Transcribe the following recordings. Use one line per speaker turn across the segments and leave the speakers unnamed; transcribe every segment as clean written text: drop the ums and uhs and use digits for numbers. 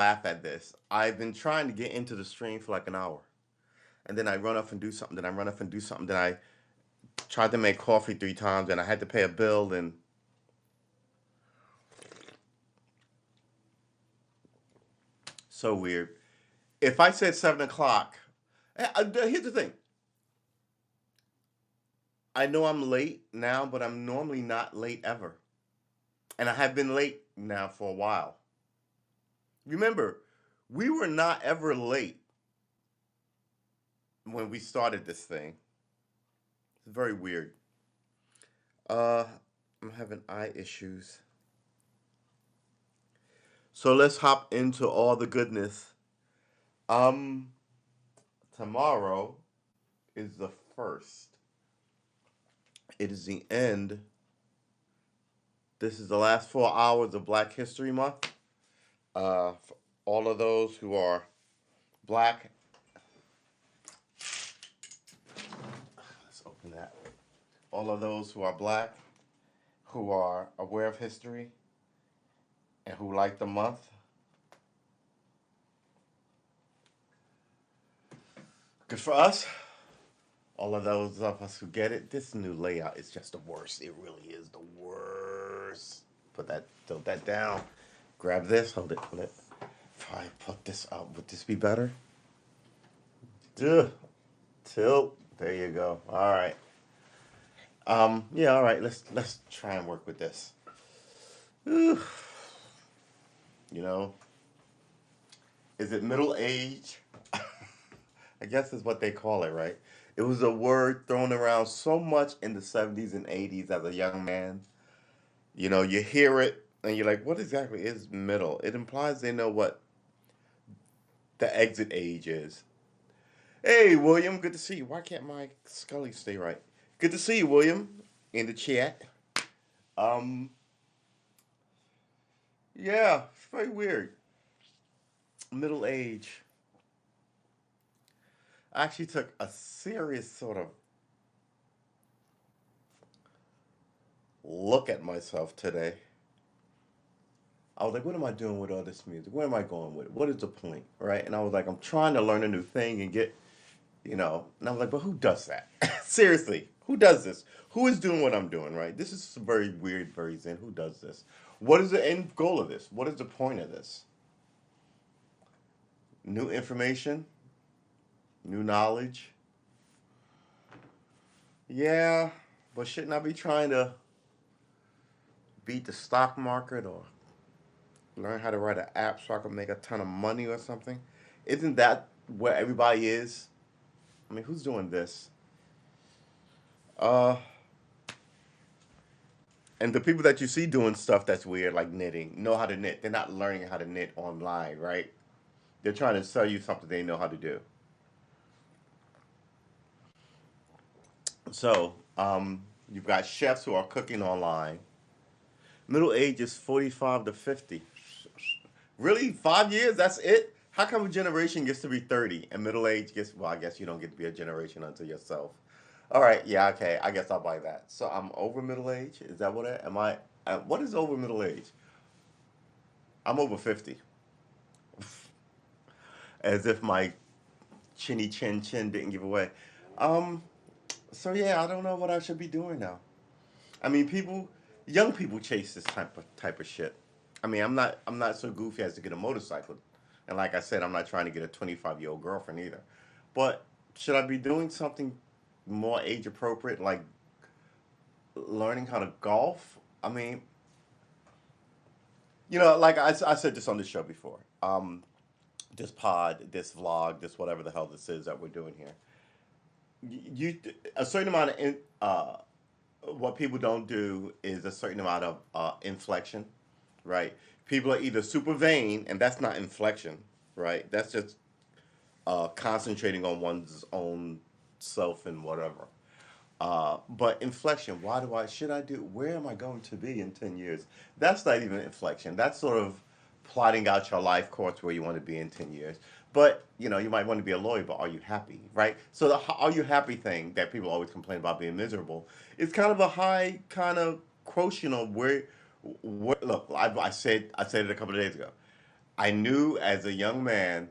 laugh at this. I've been trying to get into the stream for like an hour, and then I run off and do something. Then I run off and do something. Then I tried to make coffee 3 times, and I had to pay a bill, and so weird. If I said 7 o'clock, here's the thing. I know I'm late now, but I'm normally not late ever, and I have been late now for a while. Remember, we were not ever late when we started this thing. It's very weird. Uh, I'm having eye issues. So let's hop into all the goodness. Um, Tomorrow is the first. It is the end. This is the last 4 hours of Black History Month. For all of those who are black, let's open that. All of those who are black, who are aware of history, and who like the month. Good for us. All of those of us who get it, this new layout is just the worst. It really is the worst. Tilt that down. Grab this, hold it. If I put this up, would this be better? Duh. Tilt. There you go. All right. Yeah, all right. Let's try and work with this. Ooh. You know, is it middle age? I guess is what they call it, right? It was a word thrown around so much in the 70s and 80s as a young man. You hear it and you're like, what exactly is middle? It implies they know what the exit age is. Hey, William, good to see you. Why can't my Scully stay right? Good to see you, William, in the chat. Um, yeah, it's very weird. Middle age. I actually took a serious sort of look at myself today. I was like, what am I doing with all this music? Where am I going with it? What is the point? Right? And I was like, I'm trying to learn a new thing and and I was like, but who does that? Seriously, who does this? Who is doing what I'm doing, right? This is very weird, very zen. Who does this? What is the end goal of this? What is the point of this? New information, new knowledge. Yeah, but shouldn't I be trying to beat the stock market or learn how to write an app so I can make a ton of money or something? Isn't that where everybody is? I mean, who's doing this? Uh, and the people that you see doing stuff that's weird, like knitting, know how to knit. They're not learning how to knit online, right? They're trying to sell you something they know how to do. So, you've got chefs who are cooking online. Middle age is 45 to 50. Really? 5 years? That's it? How come a generation gets to be 30 and middle age gets, well, I guess you don't get to be a generation until yourself. All right, yeah, okay, I guess I'll buy that. So I'm over middle age? Is that what I, am I, what is over middle age? I'm over 50. As if my chinny chin didn't give away. Um, so yeah, I don't know what I should be doing now. I mean, young people chase this type of shit. I mean, I'm not so goofy as to get a motorcycle, and like I said, I'm not trying to get a 25-year-old girlfriend either. But should I be doing something more age appropriate, like learning how to golf? I mean, like I said this on the show before. This pod, this vlog, this whatever the hell this is that we're doing here. You a certain amount of what people don't do is a certain amount of inflection, right? People are either super vain, and that's not inflection, right? That's just concentrating on one's own self and whatever. But inflection, should I do, where am I going to be in 10 years? That's not even inflection. That's sort of plotting out your life course where you want to be in 10 years. But, you might want to be a lawyer, but are you happy, right? So the are you happy thing that people always complain about being miserable is kind of a high kind of quotient of look, I said it a couple of days ago. I knew as a young man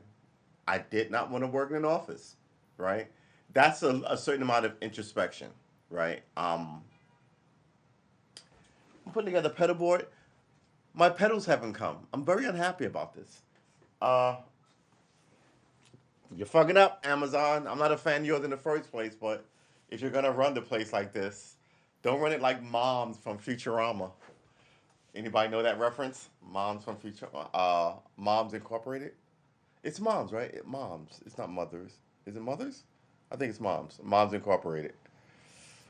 I did not want to work in an office, right? That's a certain amount of introspection, right? I'm putting together a pedal board. My pedals haven't come. I'm very unhappy about this. Uh, you're fucking up, Amazon. I'm not a fan of yours in the first place, but if you're gonna run the place like this, don't run it like Moms from Futurama. Anybody know that reference? Moms from Moms Incorporated. It's Moms, right? Moms. It's not Mothers. Is it Mothers? I think it's Moms. Moms Incorporated,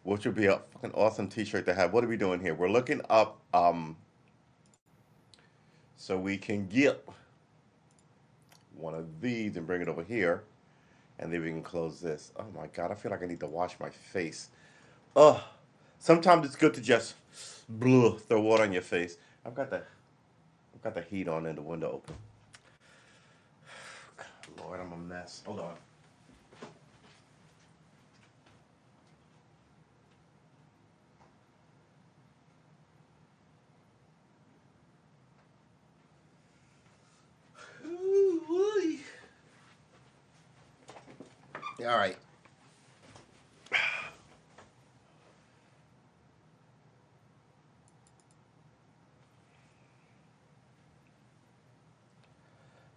which would be a fucking awesome T-shirt to have. What are we doing here? We're looking up so we can get one of these and bring it over here, and then we can close this. Oh my god, I feel like I need to wash my face. Ugh. Sometimes it's good to just throw water on your face. I've got the heat on and the window open. God, Lord, I'm a mess. Hold on. Ooh, all right.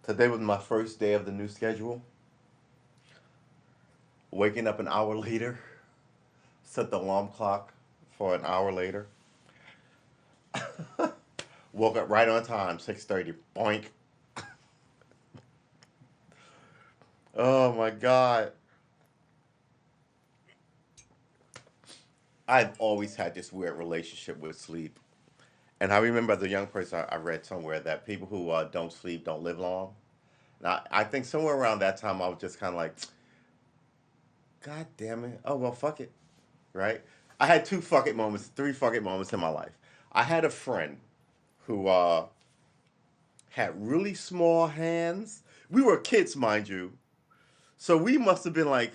Today was my first day of the new schedule. Waking up an hour later. Set the alarm clock for an hour later. Woke up right on time, 6:30. Boink. Oh my god. I've always had this weird relationship with sleep. And I remember as a young person, I read somewhere that people who don't sleep don't live long. Now, I think somewhere around that time, I was just kind of like, God damn it. Oh, well, fuck it. Right? I had two fuck it moments, three fuck it moments in my life. I had a friend who had really small hands. We were kids, mind you. So we must have been like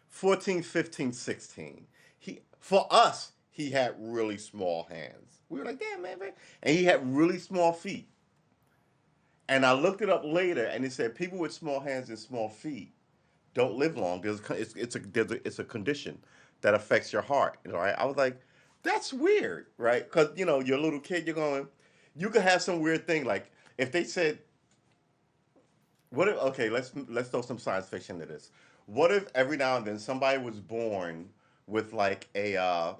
14, 15, 16. For us, he had really small hands. We were like, damn, man. And he had really small feet. And I looked it up later, and it said people with small hands and small feet don't live long. It's a condition that affects your heart. Right? I was like, that's weird, right? Because you're a little kid. You could have some weird thing like if they said, what if? Okay, let's throw some science fiction into this. What if every now and then somebody was born with like a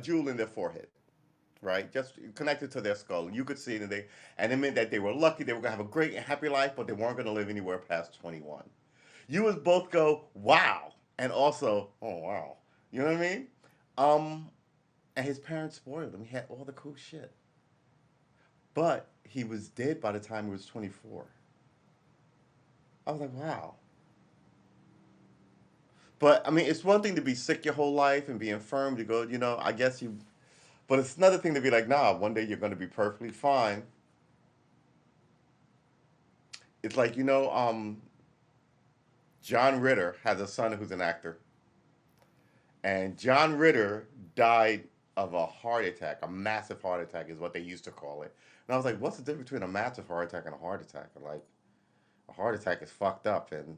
jewel in their forehead, right? Just connected to their skull. You could see it, and it meant that they were lucky. They were gonna have a great and happy life, but they weren't gonna live anywhere past 21. You would both go, wow, and also, oh wow. You know what I mean? Um, and his parents spoiled him. He had all the cool shit, but he was dead by the time he was 24. I was like, wow. But I mean, it's one thing to be sick your whole life and be infirm to go, I guess you. But it's another thing to be like, nah, one day you're going to be perfectly fine. It's like, John Ritter has a son who's an actor. And John Ritter died of a heart attack. A massive heart attack is what they used to call it. And I was like, what's the difference between a massive heart attack and a heart attack? And like, a heart attack is fucked up. And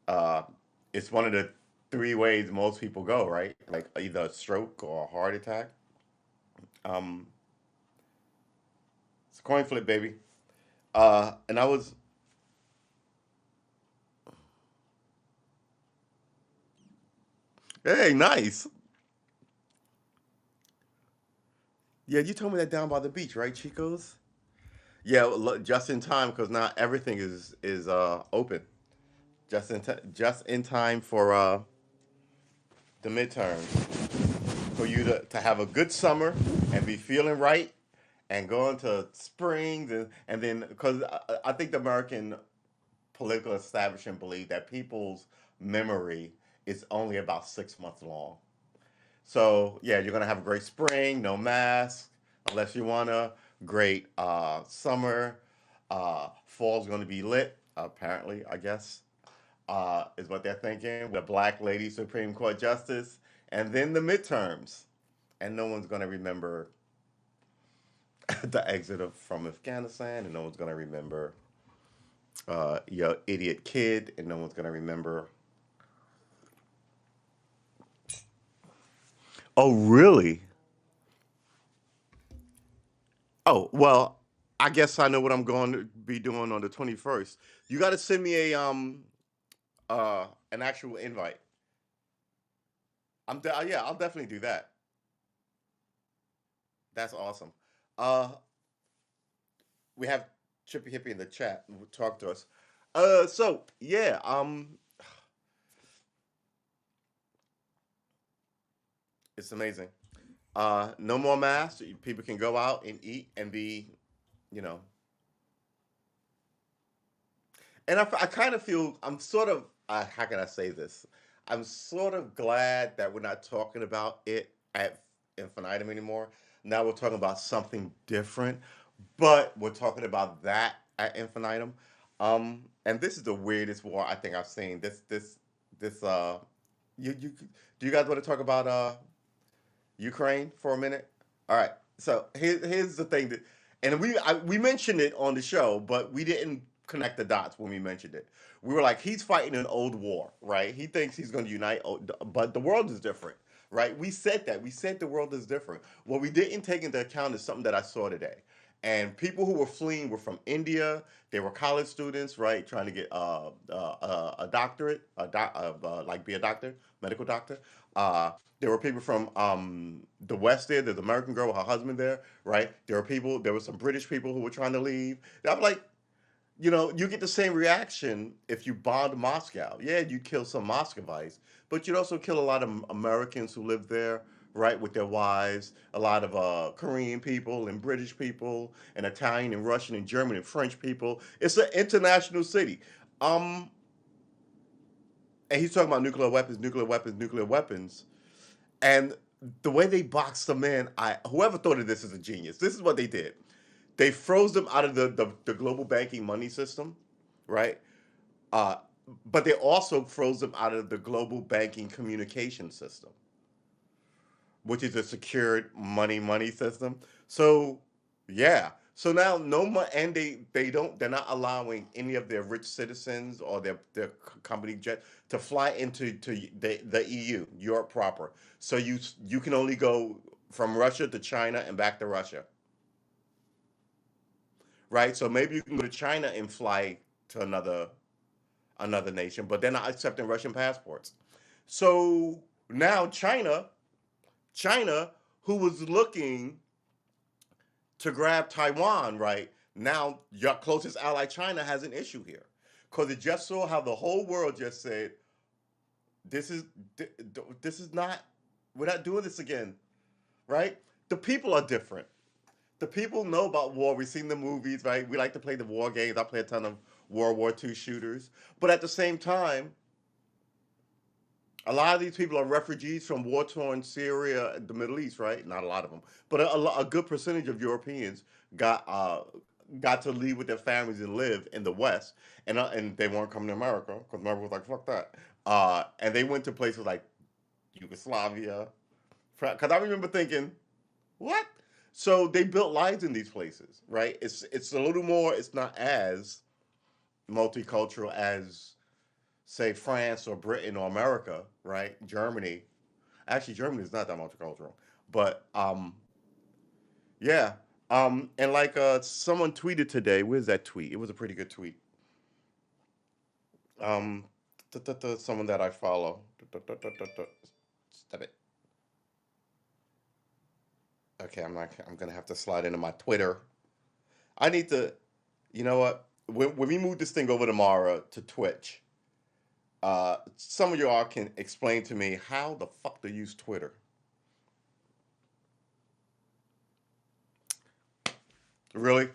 uh, it's one of the three ways most people go, right? Like either a stroke or a heart attack. Um, it's a coin flip, baby. And I was, hey, nice. Yeah, you told me that down by the beach, right, Chico's? Yeah, just in time because now everything is open. Just in time for the midterms for you to have a good summer and be feeling right and go into springs and then because I think the American political establishment believe that people's memory is only about 6 months long. So yeah, you're gonna have a great spring, no mask, unless you wanna. Great summer. Fall's gonna be lit. Apparently, I guess is what they're thinking. With a black lady Supreme Court justice, and then the midterms, and no one's gonna remember. the exit from Afghanistan, and no one's gonna remember your idiot kid, and no one's gonna remember. Oh, really? Oh, well, I guess I know what I'm going to be doing on the 21st. You got to send me a an actual invite. Yeah, I'll definitely do that. That's awesome. Uh, we have Chippy Hippie in the chat. Talk to us. So yeah, it's amazing. No more masks. People can go out and eat and be, you know. And I kind of feel I'm sort of how can I say this? I'm sort of glad that we're not talking about it at infinitum anymore. Now we're talking about something different, but we're talking about that at infinitum. And this is the weirdest war I think I've seen. This you do you guys want to talk about Ukraine for a minute? All right. So here's the thing that, and we mentioned it on the show, but we didn't connect the dots when we mentioned it. We were like, he's fighting an old war, right? He thinks he's going to unite, but the world is different, right? We said that. We said the world is different. What we didn't take into account is something that I saw today. And people who were fleeing were from India. They were college students, right, trying to get a doctorate, like be a doctor, medical doctor. There were people from the West there. There's an American girl with her husband there, right? There were some British people who were trying to leave. I'm like, you get the same reaction if you bombed Moscow. Yeah, you kill some Muscovites, but you'd also kill a lot of Americans who live there, right, with their wives. A lot of Korean people and British people and Italian and Russian and German and French people. It's an international city. Um, and he's talking about nuclear weapons, nuclear weapons, nuclear weapons. And the way they boxed them in, whoever thought of this is a genius. This is what they did. They froze them out of the global banking money system, right? Uh, but they also froze them out of the global banking communication system, which is a secured money system. So yeah. So now no more, and they're not allowing any of their rich citizens or their company jet to fly into the EU, Europe proper. So you can only go from Russia to China and back to Russia, right? So maybe you can go to China and fly to another nation, but they're not accepting Russian passports. So now China, who was looking to grab Taiwan, right? Now your closest ally, China, has an issue here because it just saw how the whole world just said, "This is this is not. We're not doing this again." Right? The people are different. The people know about war. We've seen the movies, right? We like to play the war games. I play a ton of World War II shooters, but at the same time, a lot of these people are refugees from war-torn Syria, the Middle East, right? Not a lot of them, but a good percentage of Europeans got uh, got to leave with their families and live in the West, and they weren't coming to America because America was like, fuck that. And they went to places like Yugoslavia, because I remember thinking, what? So they built lives in these places, right? It's a little more. It's not as multicultural as say France or Britain or America, right? Germany. Actually, Germany is not that multicultural, but yeah. And like someone tweeted today. Where's that tweet? It was a pretty good tweet. Um, someone that I follow. Stop it. Okay, I'm not. I'm gonna have to slide into my Twitter. I need to. You know what? When we move this thing over tomorrow to Twitch, some of y'all can explain to me how the fuck to use Twitter. Really?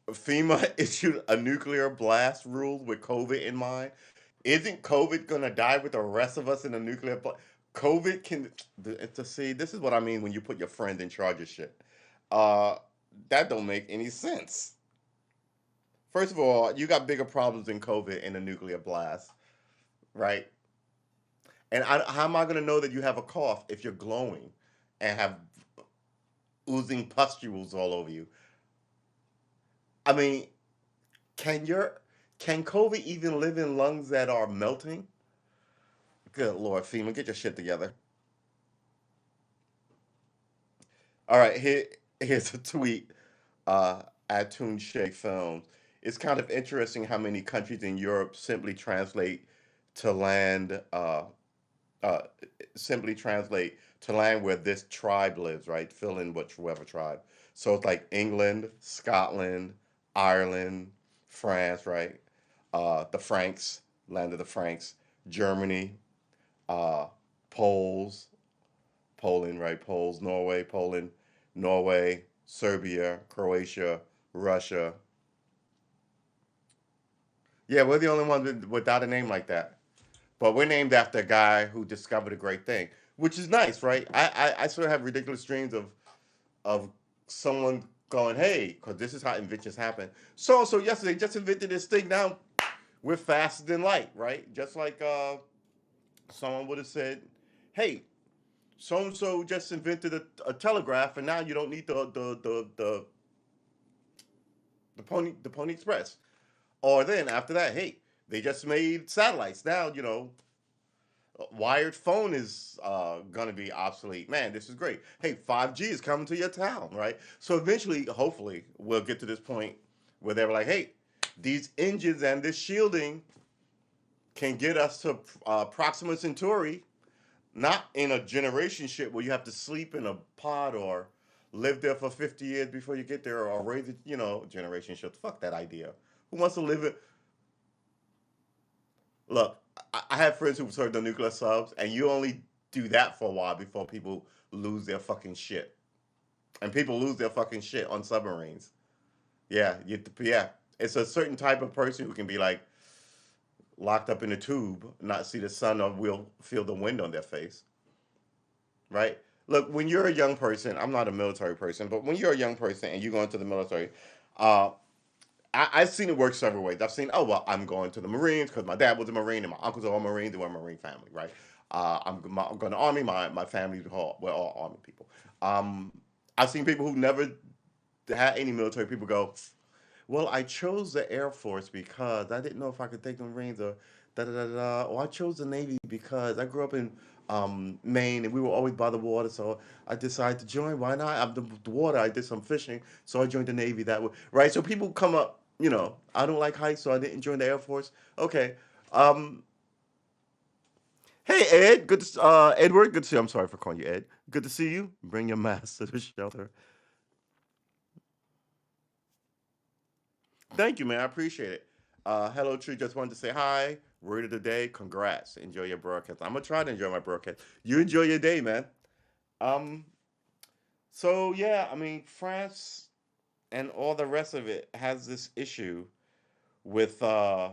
FEMA issued a nuclear blast rule with COVID in mind. Isn't COVID gonna die with the rest of us in a nuclear blast? COVID can to see. This is what I mean when you put your friend in charge of shit. Uh, that don't make any sense. First of all, you got bigger problems than COVID and a nuclear blast, right? And how am I gonna know that you have a cough if you're glowing and have oozing pustules all over you? I mean, can your can COVID even live in lungs that are melting? Good Lord, FEMA, get your shit together. All right, here's a tweet at Toon Shake Films. It's kind of interesting how many countries in Europe to land uh, uh, simply translate to land where this tribe lives, right? Fill in whichever tribe. So it's like England, Scotland, Ireland, France, right? The Franks, land of the Franks, Germany, uh, Poles, Poland, right? Poles, Norway, Poland, Norway, Serbia, Croatia, Russia. Yeah, we're the only ones without a name like that. But we're named after a guy who discovered a great thing, which is nice, right? I sort of have ridiculous dreams of someone going, hey, because this is how inventions happen. So yesterday just invented this thing. Now we're faster than light, right? Just like someone would have said, hey, so and so just invented a telegraph, and now you don't need the Pony Express. Or then after that, hey, they just made satellites. Now wired phone is gonna be obsolete. Man, this is great. Hey, 5G is coming to your town, right? So eventually, hopefully, we'll get to this point where they're like, hey, these engines and this shielding can get us to Proxima Centauri, not in a generation ship where you have to sleep in a pod or live there for 50 years before you get there or raise it, generation ship. Fuck that idea. Who wants to live it? Look, I have friends who've served on nuclear subs, and you only do that for a while before people lose their fucking shit. And people lose their fucking shit on submarines. Yeah. It's a certain type of person who can be like locked up in a tube, not see the sun, or will feel the wind on their face, right? Look, when you're a young person, I'm not a military person, but when you're a young person and you go into the military, uh, I've seen it work several ways. I've seen, oh well, I'm going to the Marines because my dad was a Marine and my uncles are all Marines. They were a Marine family, right? I'm going to Army. My family we're all Army people. Um, I've seen people who never had any military people go, well, I chose the Air Force because I didn't know if I could take the Marines or da da da da. Or I chose the Navy because I grew up in Maine and we were always by the water, so I decided to join. Why not? I'm the water. I did some fishing, so I joined the Navy that way. Right? So people come up, I don't like heights, so I didn't join the Air Force. Okay. Um, hey Ed, Edward, good to see you. I'm sorry for calling you Ed. Good to see you. Bring your mask to the shelter. Thank you, man. I appreciate it. Hello, Tree. Just wanted to say hi. Word of the day. Congrats. Enjoy your broadcast. I'm gonna try to enjoy my broadcast. You enjoy your day, man. Um. So yeah, I mean, France and all the rest of it has this issue with. I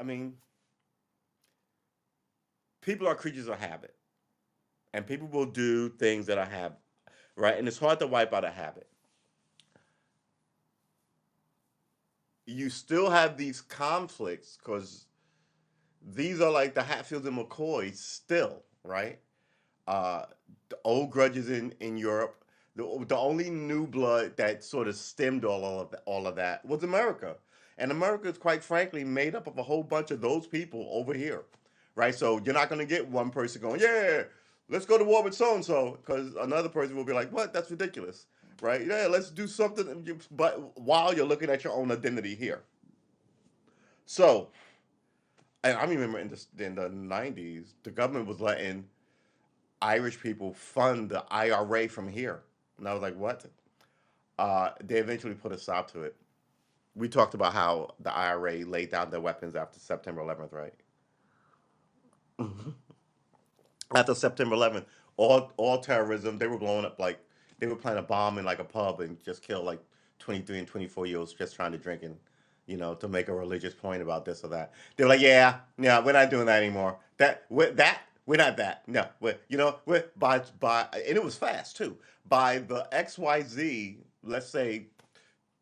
mean, people are creatures of habit, and people will do things that are habit, right? And it's hard to wipe out a habit. You still have these conflicts because these are like the Hatfields and McCoys still, right? uh, the old grudges in Europe. The only new blood that sort of stemmed all of that was America, and America is quite frankly made up of a whole bunch of those people over here, right? So you're not going to get one person going, yeah, let's go to war with so and so, because another person will be like, what? That's ridiculous, right? Yeah, let's do something. But while you're looking at your own identity here, so and I remember in the '90s, the government was letting Irish people fund the IRA from here. And I was like, what? They eventually put a stop to it. We talked about how the IRA laid down their weapons after September 11th, right? Mhm. After September 11th, all terrorism, they were blowing up like they were planning a bomb in like a pub and just kill like 23 and 24-year-olds just trying to drink and to make a religious point about this or that. They were like, yeah, we're not doing that anymore. We're not that. No, we're by and it was fast too. By the XYZ, let's say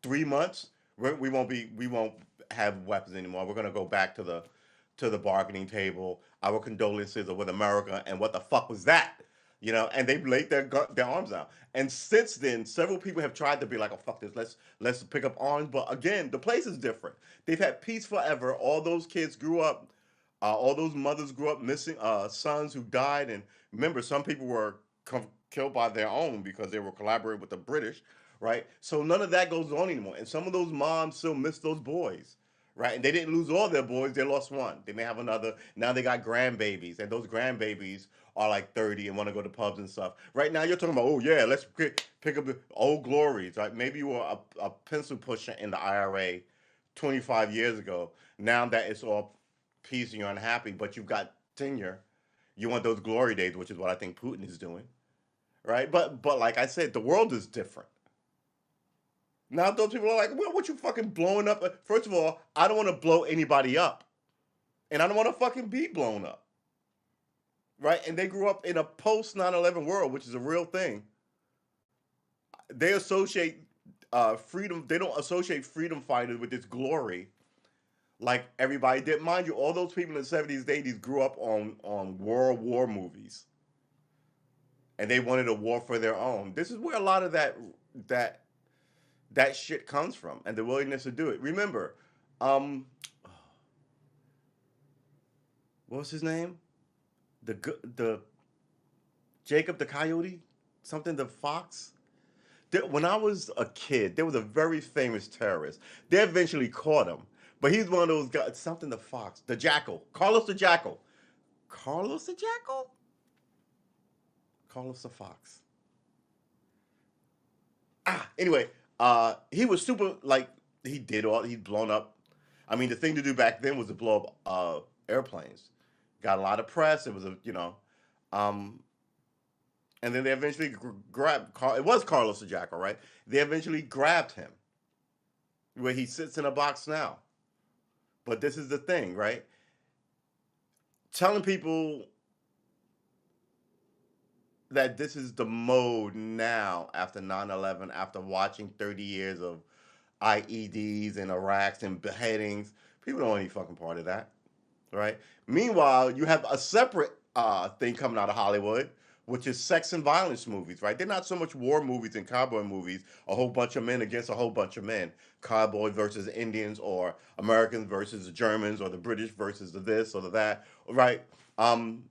3 months, we won't have weapons anymore. We're gonna go back to the bargaining table. Our condolences are with America, and what the fuck was that? and they laid their arms out. And since then, several people have tried to be like, "Oh fuck this, let's pick up arms." But again, the place is different. They've had peace forever. All those kids grew up. All those mothers grew up missing sons who died, and remember, some people were killed by their own because they were collaborating with the British, right? So none of that goes on anymore. And some of those moms still miss those boys, right? And they didn't lose all their boys; they lost one. They may have another. Now they got grandbabies, and those grandbabies are like 30 and want to go to pubs and stuff. Right now, you're talking about, oh yeah, let's pick up the old glories, right? Maybe you were a pencil pusher in the IRA 25 years ago. Now that it's all peace and you're unhappy, but you've got tenure, you want those glory days, which is what I think Putin is doing, right? But like I said, the world is different. Now those people are like, well, what you fucking blowing up? First of all, I don't want to blow anybody up, and I don't want to fucking be blown up, right? And they grew up in a post 9/11 world, which is a real thing. They associate freedom. They don't associate freedom fighters with this glory like everybody did. Mind you, all those people in the 70s, 80s grew up on World War movies, and they wanted a war for their own. This is where a lot of that that shit comes from, and the willingness to do it. Remember, um, what was his name? The Jacob the Coyote, something the Fox. When I was a kid, there was a very famous terrorist. They eventually caught him, but he's one of those guys. Something the Fox, the Jackal, Carlos the Jackal, Carlos the Jackal, Carlos the Fox. Anyway, he was super like he'd blown up. I mean, the thing to do back then was to blow up airplanes. Got a lot of press. It was um, and then they eventually grabbed. It was Carlos the Jackal, right? They eventually grabbed him, where he sits in a box now. But this is the thing, right? Telling people that this is the mode now after 9/11, after watching 30 years of IEDs and Iraqs and beheadings. People don't want any fucking part of that, right? Meanwhile, you have a separate thing coming out of Hollywood, which is sex and violence movies, right? They're not so much war movies and cowboy movies, a whole bunch of men against a whole bunch of men, cowboys versus Indians, or Americans versus the Germans, or the British versus the this or the that, right? Um,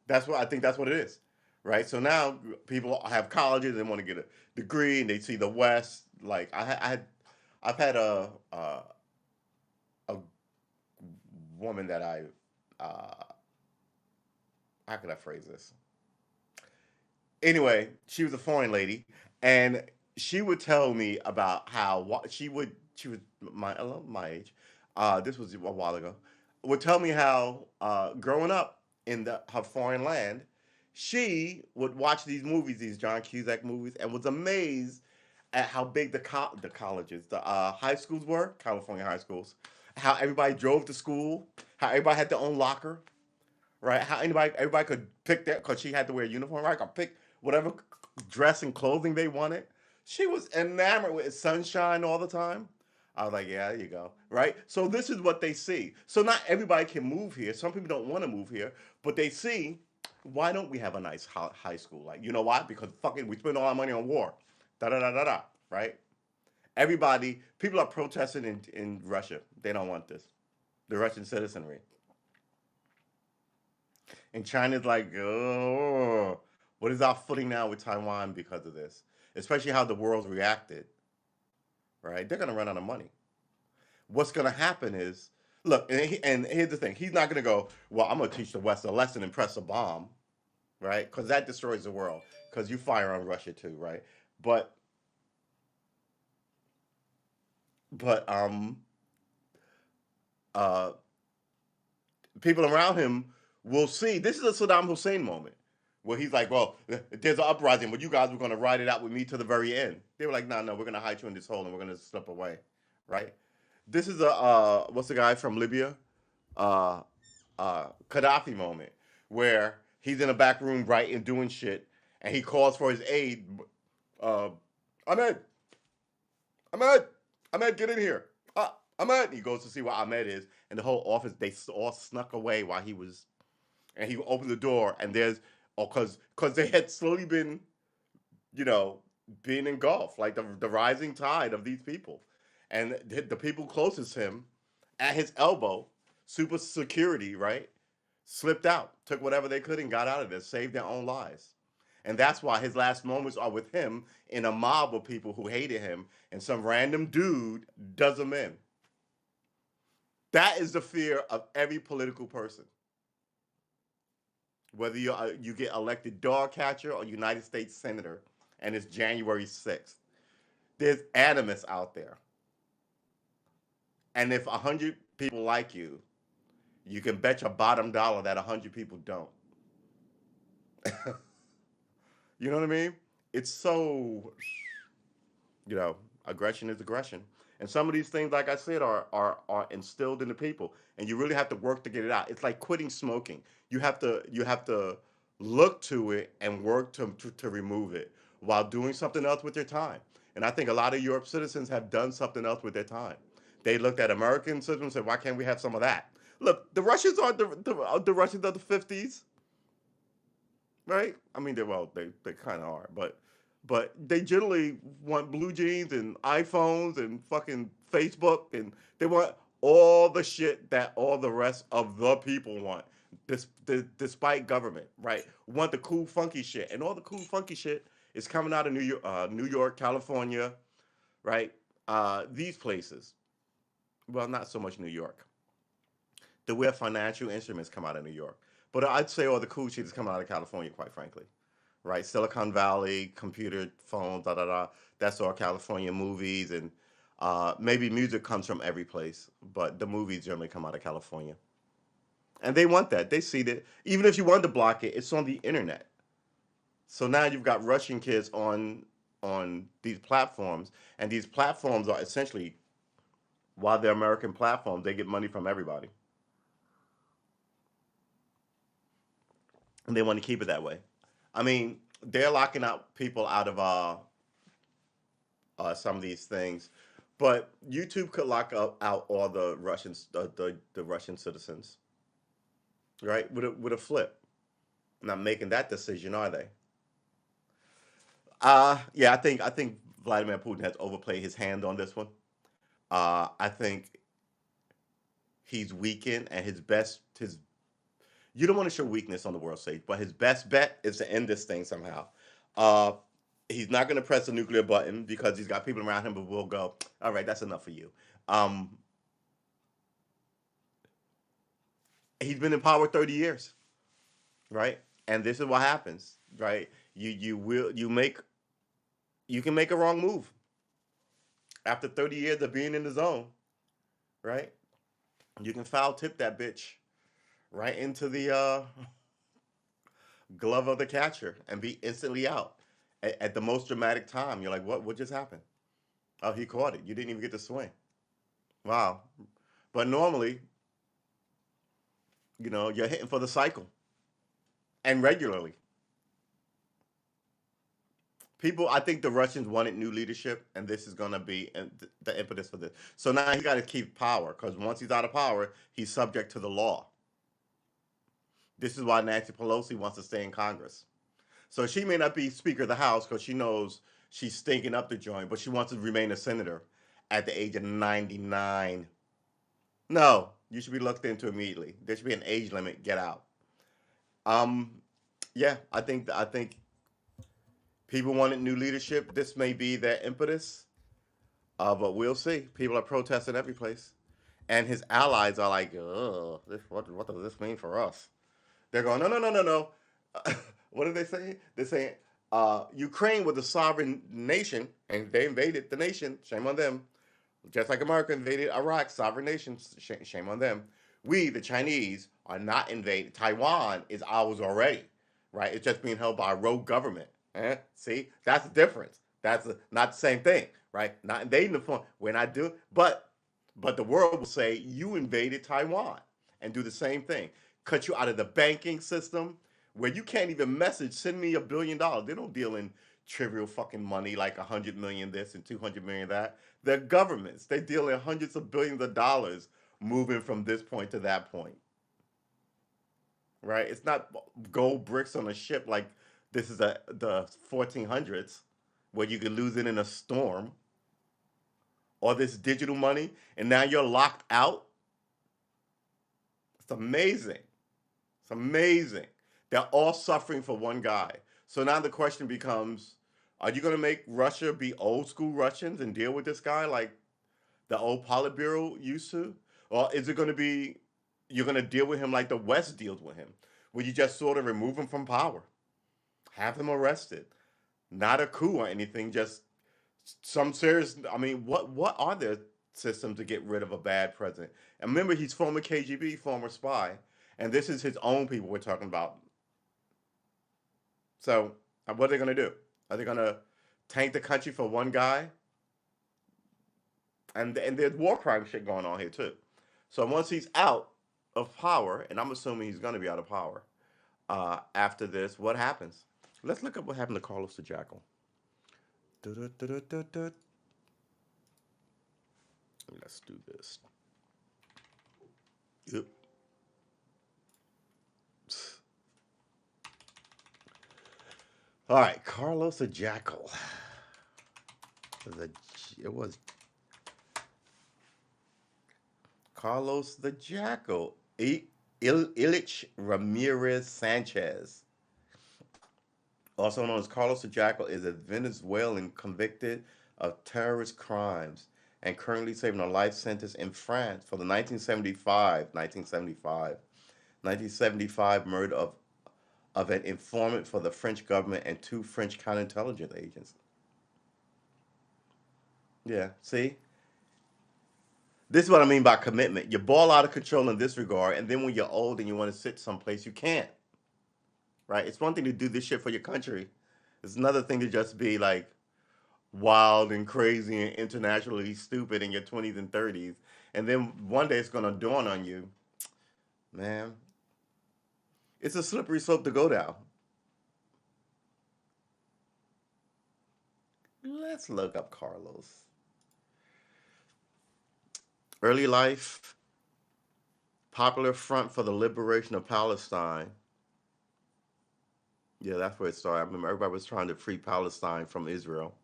that's what I think. That's what it is, right? So now people have colleges and want to get a degree, and they see the West. Like I've had a woman that uh, how could I phrase this? Anyway, she was a foreign lady, and she would tell me about how she was my age. This was a while ago. Would tell me how growing up in her foreign land, she would watch these movies, these John Cusack movies, and was amazed at how big the colleges, the high schools were, California high schools, how everybody drove to school, how everybody had their own locker, right? How everybody could pick that because she had to wear a uniform, right? Could pick whatever dress and clothing they wanted. She was enamored with sunshine all the time. I was like, yeah, there you go, right? So this is what they see. So not everybody can move here. Some people don't want to move here, but they see, why don't we have a nice high school? Like, you know why? Because fucking we spend all our money on war. Da da da da da. Right? People are protesting in Russia. They don't want this. The Russian citizenry. And China's like, oh, what is our footing now with Taiwan because of this? Especially how the world's reacted, right? They're going to run out of money. What's going to happen is, look, and here's the thing. He's not going to go, well, I'm going to teach the West a lesson and press a bomb, right? Because that destroys the world. Because you fire on Russia too, right? But, but uh, people around him will see. This is a Saddam Hussein moment where he's like, well, there's an uprising, but you guys were going to ride it out with me to the very end. They were like, no, no, we're going to hide you in this hole and we're going to slip away, right? This is what's the guy from Libya? Uh, Gaddafi moment where he's in a back room writing, doing shit, and he calls for his aide. Uh, Ahmed, Ahmed, Ahmed, get in here. Ahmed. He goes to see what Ahmed is, and the whole office, they all snuck away while he was and he opened the door, and there's because they had slowly been, you know, being engulfed, like the rising tide of these people, and the people closest to him, at his elbow, super security, right, slipped out, took whatever they could, and got out of there, saved their own lives. And that's why his last moments are with him in a mob of people who hated him, and some random dude does him in. That is the fear of every political person. Whether you get elected dog catcher or United States senator, and it's January 6th, there's animus out there. And if 100 people like you can bet your bottom dollar that 100 people don't. You know what I mean? It's so, aggression is aggression. And some of these things, like I said, are instilled in the people, and you really have to work to get it out. It's like quitting smoking. You have to look to it and work to remove it while doing something else with your time. And I think a lot of Europe citizens have done something else with their time. They looked at American citizens and said, "Why can't we have some of that?" Look, the Russians are the Russians of the '50s, right? I mean, they kind of are, but they generally want blue jeans and iPhones and fucking Facebook, and they want all the shit that all the rest of the people want. Despite government, right? Want the cool funky shit, and all the cool funky shit is coming out of New York, California, right? These places. Well, not so much New York. The where financial instruments come out of New York, but I'd say all the cool shit is coming out of California, quite frankly, right? Silicon Valley, computer phones, da da da. That's all California movies, and maybe music comes from every place, but the movies generally come out of California, and they want that. They see that even if you want to block it, it's on the internet. So now you've got Russian kids on these platforms, and these platforms are essentially, while they're American platforms, they get money from everybody, and they want to keep it that way. I mean, they're locking out people out of some of these things, but YouTube could out all the Russians, the Russian citizens, right? With a flip. Not making that decision, are they? Yeah, I think Vladimir Putin has overplayed his hand on this one. I think he's weakened, and his you don't want to show weakness on the world stage, but his best bet is to end this thing somehow. Uh, he's not going to press the nuclear button because he's got people around him who will go, all right, that's enough for you. Um, he's been in power 30 years, right? And this is what happens, right? You can make a wrong move after 30 years of being in the zone, right? You can foul tip that bitch right into the glove of the catcher and be instantly out at the most dramatic time. You're like, what? What just happened? Oh, he caught it. You didn't even get to swing. Wow. But normally, you're hitting for the cycle and regularly. People, I think the Russians wanted new leadership, and this is going to be the impetus for this. So now he got to keep power because once he's out of power, he's subject to the law. This is why Nancy Pelosi wants to stay in Congress. So she may not be Speaker of the House because she knows she's stinking up the joint, but she wants to remain a senator at the age of 99. No, you should be looked into immediately. There should be an age limit. Get out. Um, yeah, I think people wanted new leadership. This may be their impetus, but we'll see. People are protesting every place, and his allies are like, "Ugh, what does this mean for us?" They're going, "No, no, no, no, no." What are they saying? They're saying Ukraine was a sovereign nation, and they invaded the nation. Shame on them. Just like America invaded Iraq, sovereign nations. Shame on them. We, the Chinese, are not invaded. Taiwan is ours already, right? It's just being held by a rogue government. See, that's the difference. That's not the same thing, right? Not invading the phone. We're not doing, but the world will say you invaded Taiwan and do the same thing. Cut you out of the banking system where you can't even message, send me $1 billion. They don't deal in trivial fucking money like 100 million this and 200 million that. They're governments. They deal in hundreds of billions of dollars moving from this point to that point. right? It's not gold bricks on a ship like this is the 1400s where you could lose it in a storm, or this digital money, and now you're locked out. It's amazing. It's amazing. They're all suffering for one guy. So now the question becomes, are you going to make Russia be old school Russians and deal with this guy like the old Politburo used to? Or is it going to be, you're going to deal with him like the West deals with him, where you just sort of remove him from power, have him arrested? Not a coup or anything, just some serious. I mean, what are their systems to get rid of a bad president? And remember, he's former KGB, former spy, and this is his own people we're talking about. So, what are they going to do? Are they going to tank the country for one guy? And there's war crime shit going on here too. So once he's out of power, and I'm assuming he's going to be out of power after this, what happens? Let's look up what happened to Carlos the Jackal. Let's do this. Yep. All right, Carlos the Jackal. The it was Carlos the Jackal. Ilich Ramirez Sanchez, also known as Carlos the Jackal, is a Venezuelan convicted of terrorist crimes and currently serving a life sentence in France for the 1975 murder of an informant for the French government and two French counterintelligence agents. Yeah, see? This is what I mean by commitment. You ball out of control in this regard, and then when you're old and you want to sit someplace, you can't. Right? It's one thing to do this shit for your country. It's another thing to just be like wild and crazy and internationally stupid in your 20s and 30s. And then one day it's going to dawn on you, man, it's a slippery slope to go down. Let's look up Carlos. Early life, Popular Front for the Liberation of Palestine. Yeah, that's where it started. I remember everybody was trying to free Palestine from Israel.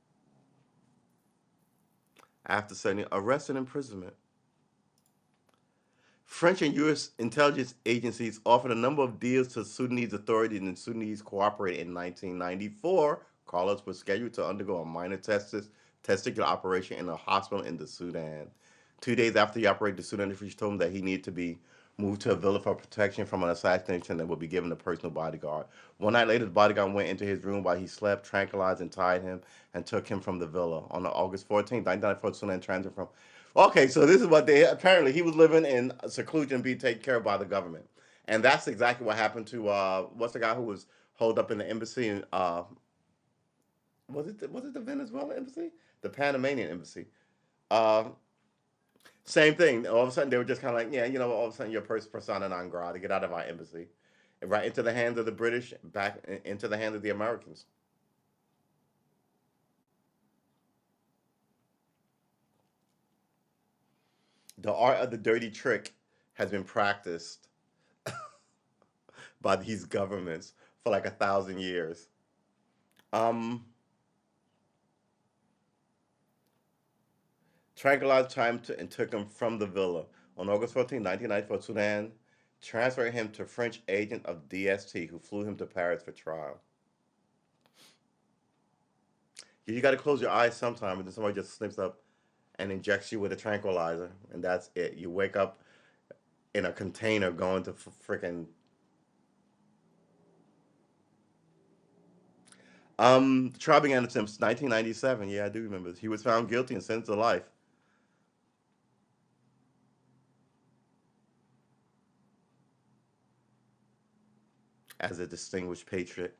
After sending arrest and imprisonment. French and U.S. intelligence agencies offered a number of deals to Sudanese authorities, and the Sudanese cooperated. In 1994, Carlos was scheduled to undergo a minor testicular operation in a hospital in the Sudan. 2 days after he operated, the Sudan officials told him that he needed to be moved to a villa for protection from an assassination that would be given a personal bodyguard. One night later, the bodyguard went into his room while he slept, tranquilized and tied him, and took him from the villa. On August 14th, 1994, Sudan transferred from. Okay, so this is what they apparently he was living in seclusion, being taken care of by the government, and that's exactly what happened to what's the guy who was holed up in the embassy in was it the Venezuela embassy, the Panamanian embassy. Uh, Same thing. All of a sudden, they were just kind of like, yeah, you know, all of a sudden, you're persona non grata. Get out of our embassy, and right into the hands of the British, back into the hands of the Americans. The art of the dirty trick has been practiced by these governments for like 1,000 years. Um, Tranquilized time and took him from the villa. On August 14, 1994, Sudan transferred him to French agent of DST who flew him to Paris for trial. You got to close your eyes sometime, and then somebody just snips up and injects you with a tranquilizer, and that's it. You wake up in a container going to freaking. The trial began since 1997. Yeah, I do remember this. He was found guilty and sentenced to life as a distinguished patriot.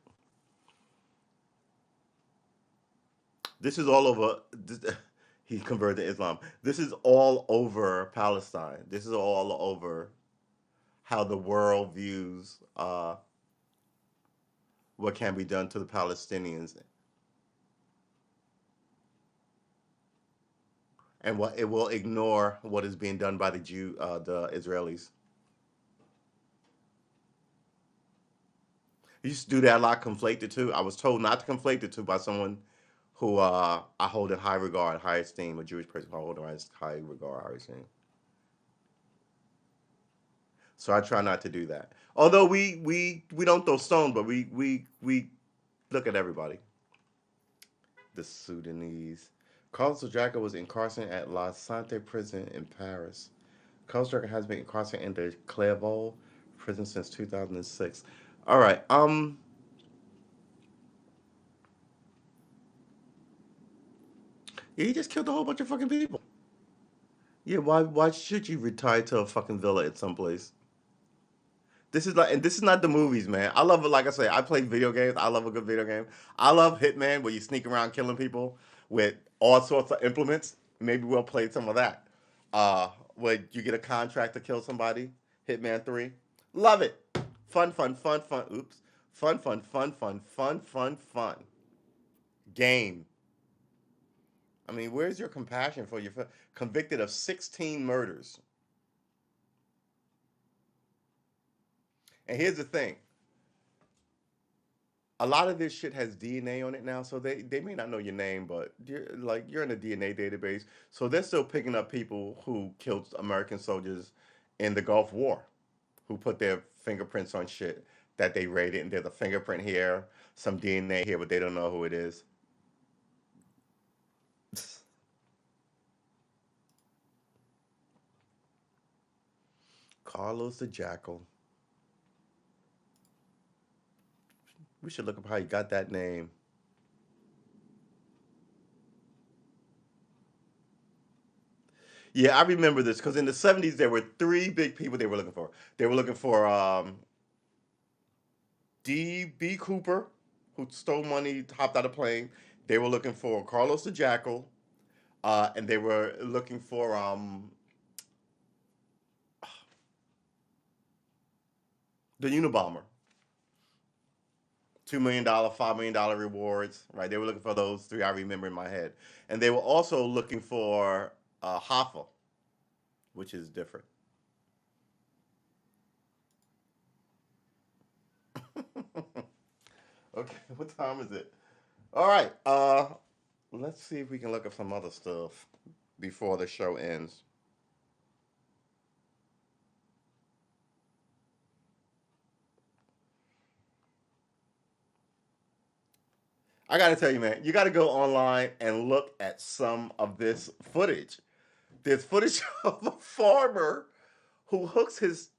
This is all over. He converted to Islam. This is all over Palestine. This is all over how the world views what can be done to the Palestinians, and what it will ignore what is being done by the Israelis. You used to do that a lot, conflate the two. I was told not to conflate the two by someone who I hold in high regard, high esteem, a Jewish person who I hold in high regard, high esteem. So I try not to do that. Although we don't throw stones, but we look at everybody. The Sudanese. Carlos Ojaga was incarcerated at La Sante prison in Paris. Carlos Ojaga has been incarcerated in the Clairvaux prison since 2006. All right. Yeah, he just killed a whole bunch of fucking people. Yeah, why should you retire to a fucking villa at some place? This is like, and this is not the movies, man. I love it. Like I say, I play video games. I love a good video game. I love Hitman, where you sneak around killing people with all sorts of implements. Maybe we'll play some of that. Where you get a contract to kill somebody. Hitman 3. Love it. Fun, fun, fun, fun. Oops. Fun, fun, fun, fun, fun, fun, fun. Game. I mean, where's your compassion for your convicted of 16 murders? And here's the thing: a lot of this shit has DNA on it now, so they may not know your name, but you're in a DNA database, so they're still picking up people who killed American soldiers in the Gulf War, who put their fingerprints on shit that they raided, and there's a fingerprint here, some DNA here, but they don't know who it is. Carlos the Jackal. We should look up how he got that name. Yeah, I remember this because in the 70s there were three big people they were looking for. They were looking for D.B. Cooper, who stole money, hopped out of a plane. They were looking for Carlos the Jackal, and they were looking for the Unabomber. $2 million, $5 million rewards, right? They were looking for those three. I remember in my head, and they were also looking for Hoffa, which is different. Okay, what time is it? All right. Let's see if we can look up some other stuff before the show ends. I gotta tell you, man, you gotta go online and look at some of this footage. There's footage of a farmer who hooks his,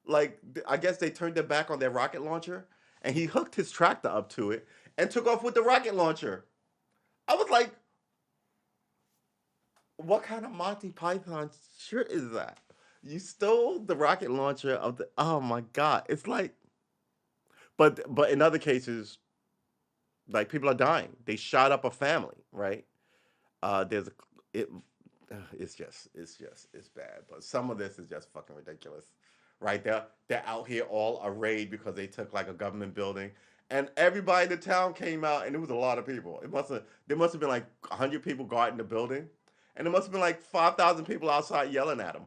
like, I guess they turned their back on their rocket launcher, and he hooked his tractor up to it and took off with the rocket launcher. I was like, what kind of Monty Python shit is that? You stole the rocket launcher of the. Oh my god! It's like, but in other cases, like people are dying. They shot up a family, right? There's a, it. It's bad. But some of this is just fucking ridiculous, right? They're out here all arrayed because they took like a government building, and everybody in the town came out, and it was a lot of people. It must have There must have been like 100 people guarding the building, and there must have been like 5,000 people outside yelling at them.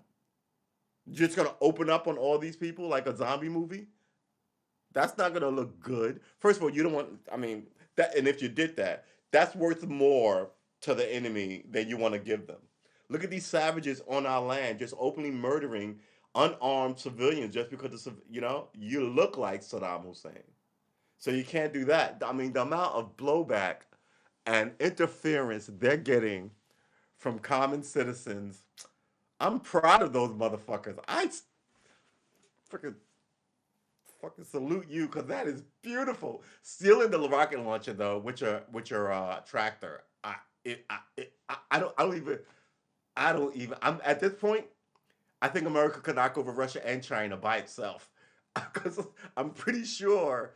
Just gonna open up on all these people like a zombie movie? That's not gonna look good. First of all, you don't want. I mean, that. And if you did that, that's worth more to the enemy than you want to give them. Look at these savages on our land, just openly murdering unarmed civilians just because you look like Saddam Hussein. So you can't do that. I mean, the amount of blowback and interference they're getting from common citizens. I'm proud of those motherfuckers. I freaking fucking salute you because that is beautiful. Stealing the rocket launcher though, with your tractor. I don't even. I'm at this point. I think America could knock over Russia and China by itself because I'm pretty sure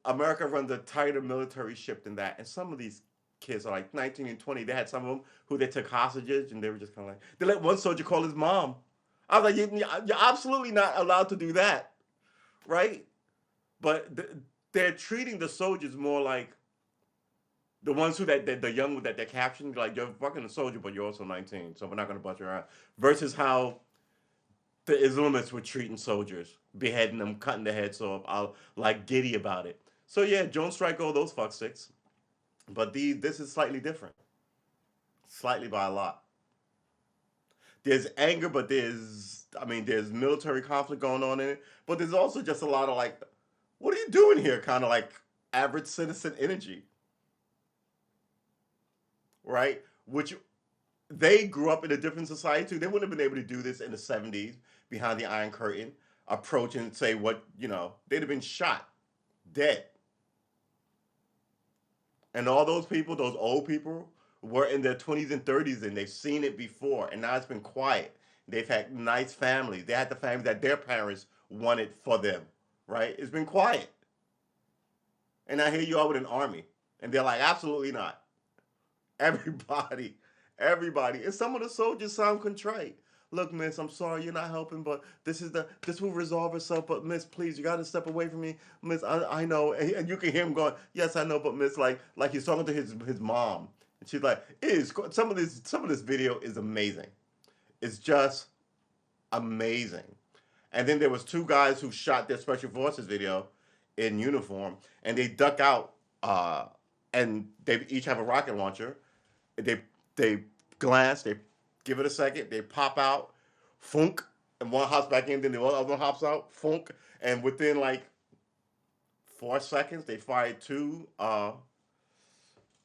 America runs a tighter military ship than that. And some of these kids are like 19 and 20. They had some of them who they took hostages, and they were just kind of like they let one soldier call his mom. I was like, you're absolutely not allowed to do that, right? But they're treating the soldiers more like the ones the young that they're capturing, like you're fucking a soldier, but you're also 19, so we're not gonna bust your ass. Versus how the Islamists were treating soldiers, beheading them, cutting their heads off, like giddy about it. So yeah, don't strike all those fucksticks. But this is slightly different, slightly by a lot. There's anger, but there's military conflict going on in it. But there's also just a lot of like, what are you doing here? Kind of like average citizen energy, right? Which they grew up in a different society too. They wouldn't have been able to do this in the '70s behind the Iron Curtain, approach and say what they'd have been shot, dead. And all those people, those old people, were in their 20s and 30s and they've seen it before. And now it's been quiet. They've had nice families. They had the families that their parents wanted for them, right? It's been quiet. And now here you are with an army. And they're like, absolutely not. Everybody, everybody. And some of the soldiers sound contrite. Look, miss, I'm sorry you're not helping, but this will resolve itself. But miss, please, you gotta step away from me, miss. I know, and you can hear him going, yes, I know, but miss, like he's talking to his mom, and she's like, is some of this video is amazing. It's just amazing. And then there was two guys who shot their special forces video in uniform, and they duck out, and they each have a rocket launcher. They glance, they give it a second, they pop out, funk, and one hops back in, then the other one hops out, funk, and within like 4 seconds, they fired two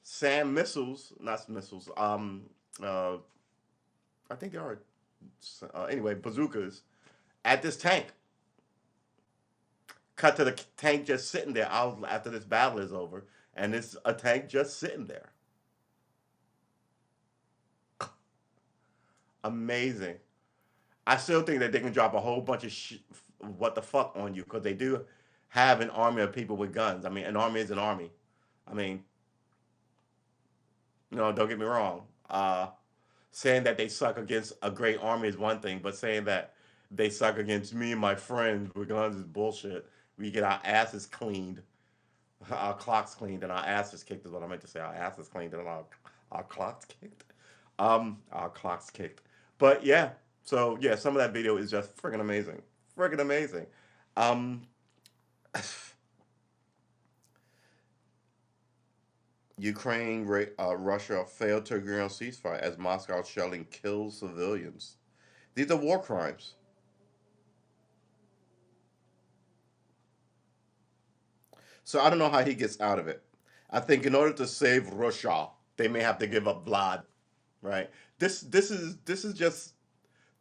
SAM missiles, not missiles, uh, I think they are, anyway, bazookas at this tank. Cut to the tank just sitting there out after this battle is over, and it's a tank just sitting there. Amazing. I still think that they can drop a whole bunch of what the fuck on you because they do have an army of people with guns. I mean, an army is an army. I mean, don't get me wrong. Saying that they suck against a great army is one thing, but saying that they suck against me and my friends with guns is bullshit. We get our asses cleaned, our clocks cleaned, and our asses kicked is what I meant to say. Our asses cleaned and our clocks kicked. Our clocks kicked. But yeah, so yeah, some of that video is just freaking amazing, freaking amazing. Um, Ukraine, Russia failed to agree on ceasefire as Moscow shelling kills civilians. These are war crimes. So I don't know how he gets out of it. I think in order to save Russia, they may have to give up Vlad, right? This is just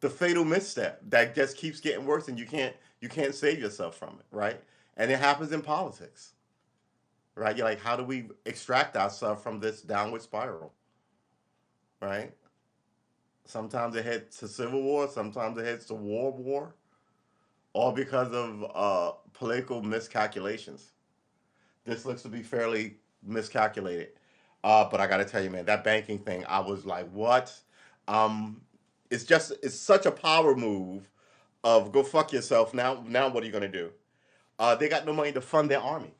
the fatal misstep that just keeps getting worse, and you can't save yourself from it, right? And it happens in politics, right? You're like, how do we extract ourselves from this downward spiral, right? Sometimes it heads to civil war, sometimes it heads to war, all because of political miscalculations. This looks to be fairly miscalculated. But I got to tell you, man, that banking thing, I was like, what? Um, it's such a power move of go fuck yourself. Now what are you going to do? They got no money to fund their army.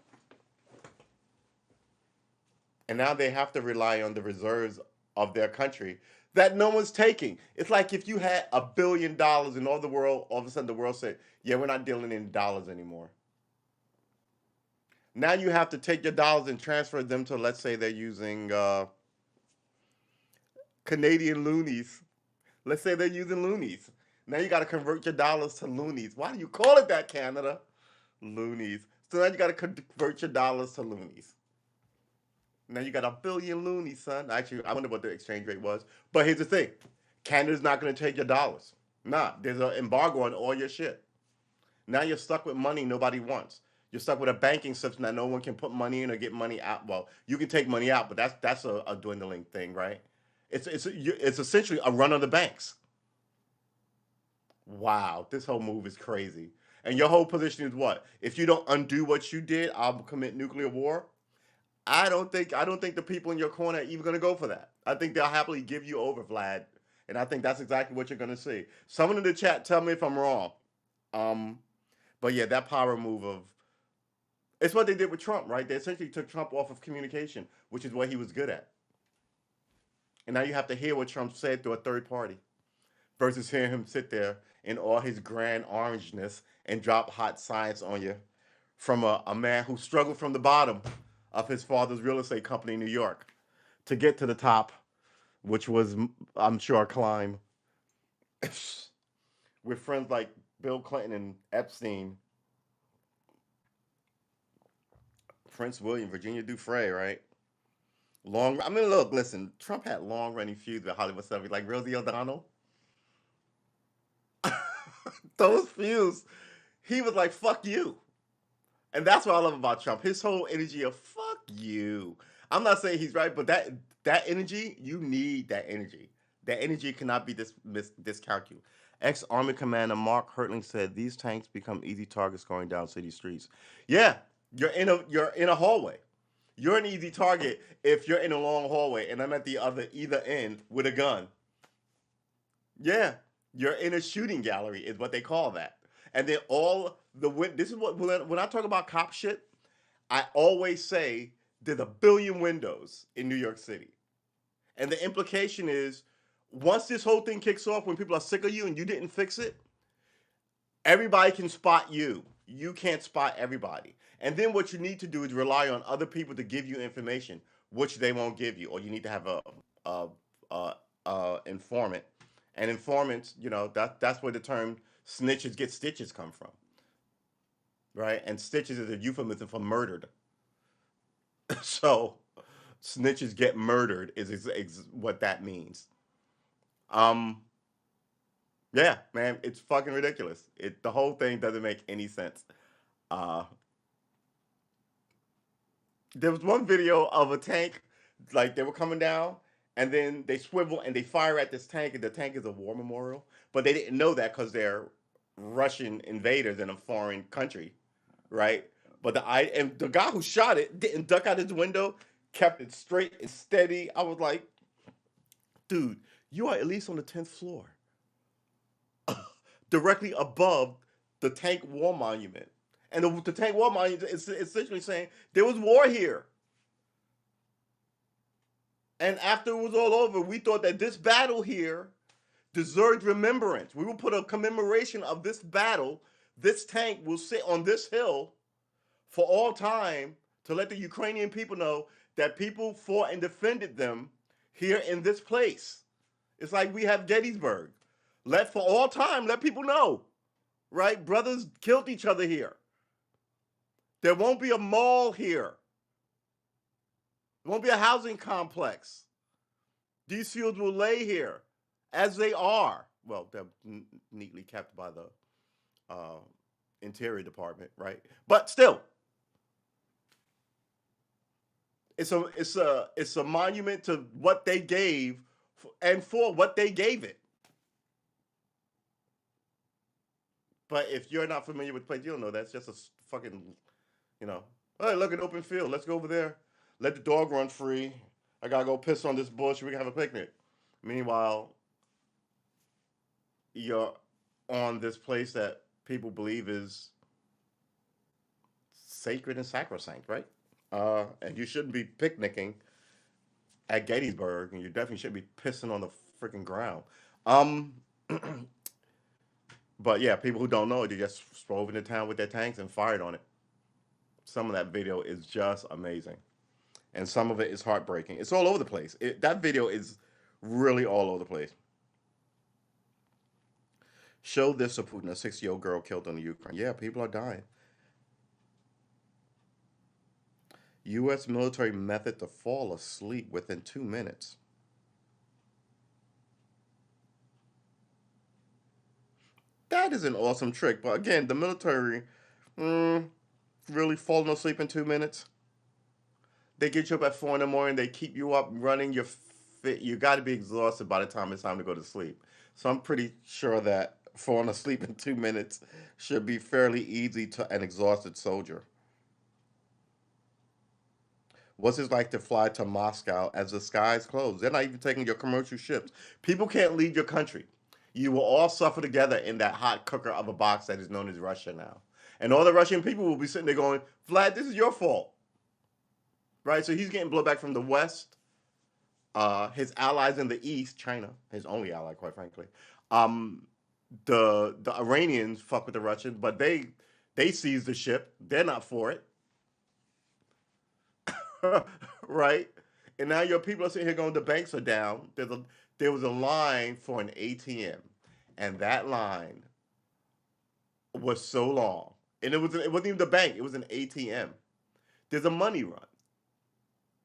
And now they have to rely on the reserves of their country that no one's taking. It's like if you had $1 billion in all the world, all of a sudden the world said, yeah, we're not dealing in dollars anymore. Now you have to take your dollars and transfer them to, let's say they're using Canadian loonies. Let's say they're using loonies. Now you got to convert your dollars to loonies. Why do you call it that, Canada? Loonies. So now you got to convert your dollars to loonies. Now you got 1 billion loonies, son. Actually, I wonder what the exchange rate was. But here's the thing: Canada's not going to take your dollars. Nah, there's an embargo on all your shit. Now you're stuck with money nobody wants. You're stuck with a banking system that no one can put money in or get money out. Well, you can take money out, but that's a dwindling thing, right? It's essentially a run on the banks. Wow, this whole move is crazy. And your whole position is what? If you don't undo what you did, I'll commit nuclear war. I don't think the people in your corner are even going to go for that. I think they'll happily give you over, Vlad, and I think that's exactly what you're going to see. Someone in the chat, tell me if I'm wrong. Um, but yeah, that power move of it's what they did with Trump, right? They essentially took Trump off of communication, which is what he was good at. And now you have to hear what Trump said to a third party. versus hearing him sit there in all his grand orangeness and drop hot science on you from a man who struggled from the bottom of his father's real estate company in New York to get to the top, which was, I'm sure, a climb. With friends like Bill Clinton and Epstein, Prince William, Virginia Dufresne, right? I mean, look, listen, Trump had long running feuds with Hollywood celebrities like Rosie O'Donnell. Those feuds, he was like, fuck you. And that's what I love about Trump. His whole energy of fuck you. I'm not saying he's right, but that energy, you need that energy. That energy cannot be discalculated. Ex-Army Commander Mark Hertling said these tanks become easy targets going down city streets. Yeah, you're in a hallway. You're an easy target if you're in a long hallway and I'm at the other either end with a gun. Yeah, you're in a shooting gallery is what they call that. And then all the this is what when I talk about cop shit, I always say there's a billion windows in New York City. And the implication is once this whole thing kicks off, when people are sick of you and you didn't fix it, everybody can spot you. You can't spot everybody. And then what you need to do is rely on other people to give you information, which they won't give you, or you need to have a, informant. And informants, that's where the term snitches get stitches come from, right? And stitches is a euphemism for murdered. So snitches get murdered is what that means. Um, yeah, man, it's fucking ridiculous. The whole thing doesn't make any sense. Uh, there was one video of a tank, like they were coming down, and then they swivel and they fire at this tank, and the tank is a war memorial. But they didn't know that because they're Russian invaders in a foreign country, right? But the guy who shot it didn't duck out his window, kept it straight and steady. I was like, dude, you are at least on the 10th floor, directly above the tank war monument. And the tank war monument is essentially saying there was war here. And after it was all over, we thought that this battle here deserved remembrance. We will put a commemoration of this battle. This tank will sit on this hill for all time to let the Ukrainian people know that people fought and defended them here in this place. It's like we have Gettysburg. Let for all time, let people know, right? Brothers killed each other here. There won't be a mall here. There won't be a housing complex. These fields will lay here as they are. Well, they're neatly kept by the uh, Interior Department, right? But still, it's a monument to what they gave and for what they gave it. But if you're not familiar with the place, you don't know that's just a fucking, you know. Hey, look at open field. Let's go over there. Let the dog run free. I gotta go piss on this bush. We can have a picnic. Meanwhile, you're on this place that people believe is sacred and sacrosanct, right? And you shouldn't be picnicking at Gettysburg, and you definitely shouldn't be pissing on the freaking ground. Um, but yeah, people who don't know it, they just drove into town with their tanks and fired on it. Some of that video is just amazing, and some of it is heartbreaking. It's all over the place. That video is really all over the place. Show this to Putin, a 6-year-old girl killed in the Ukraine. Yeah, people are dying. U.S. military method to fall asleep within 2 minutes. That is an awesome trick. But again, the military mm, really falling asleep in 2 minutes. They get you up at 4 in the morning. They keep you up running. You're fit. You got to be exhausted by the time it's time to go to sleep. So I'm pretty sure that falling asleep in 2 minutes should be fairly easy to an exhausted soldier. What's it like to fly to Moscow as the skies close? They're not even taking your commercial ships. People can't leave your country. You will all suffer together in that hot cooker of a box that is known as Russia now. And all the Russian people will be sitting there going, Vlad, this is your fault. Right? So he's getting blowback from the West, his allies in the East, China, his only ally, quite frankly. Um, the Iranians fuck with the Russians, but they seized the ship. They're not for it, right? And now your people are sitting here going, the banks are down. There was a line for an ATM, and that line was so long, and it wasn't even the bank. It was an ATM. There's a money run.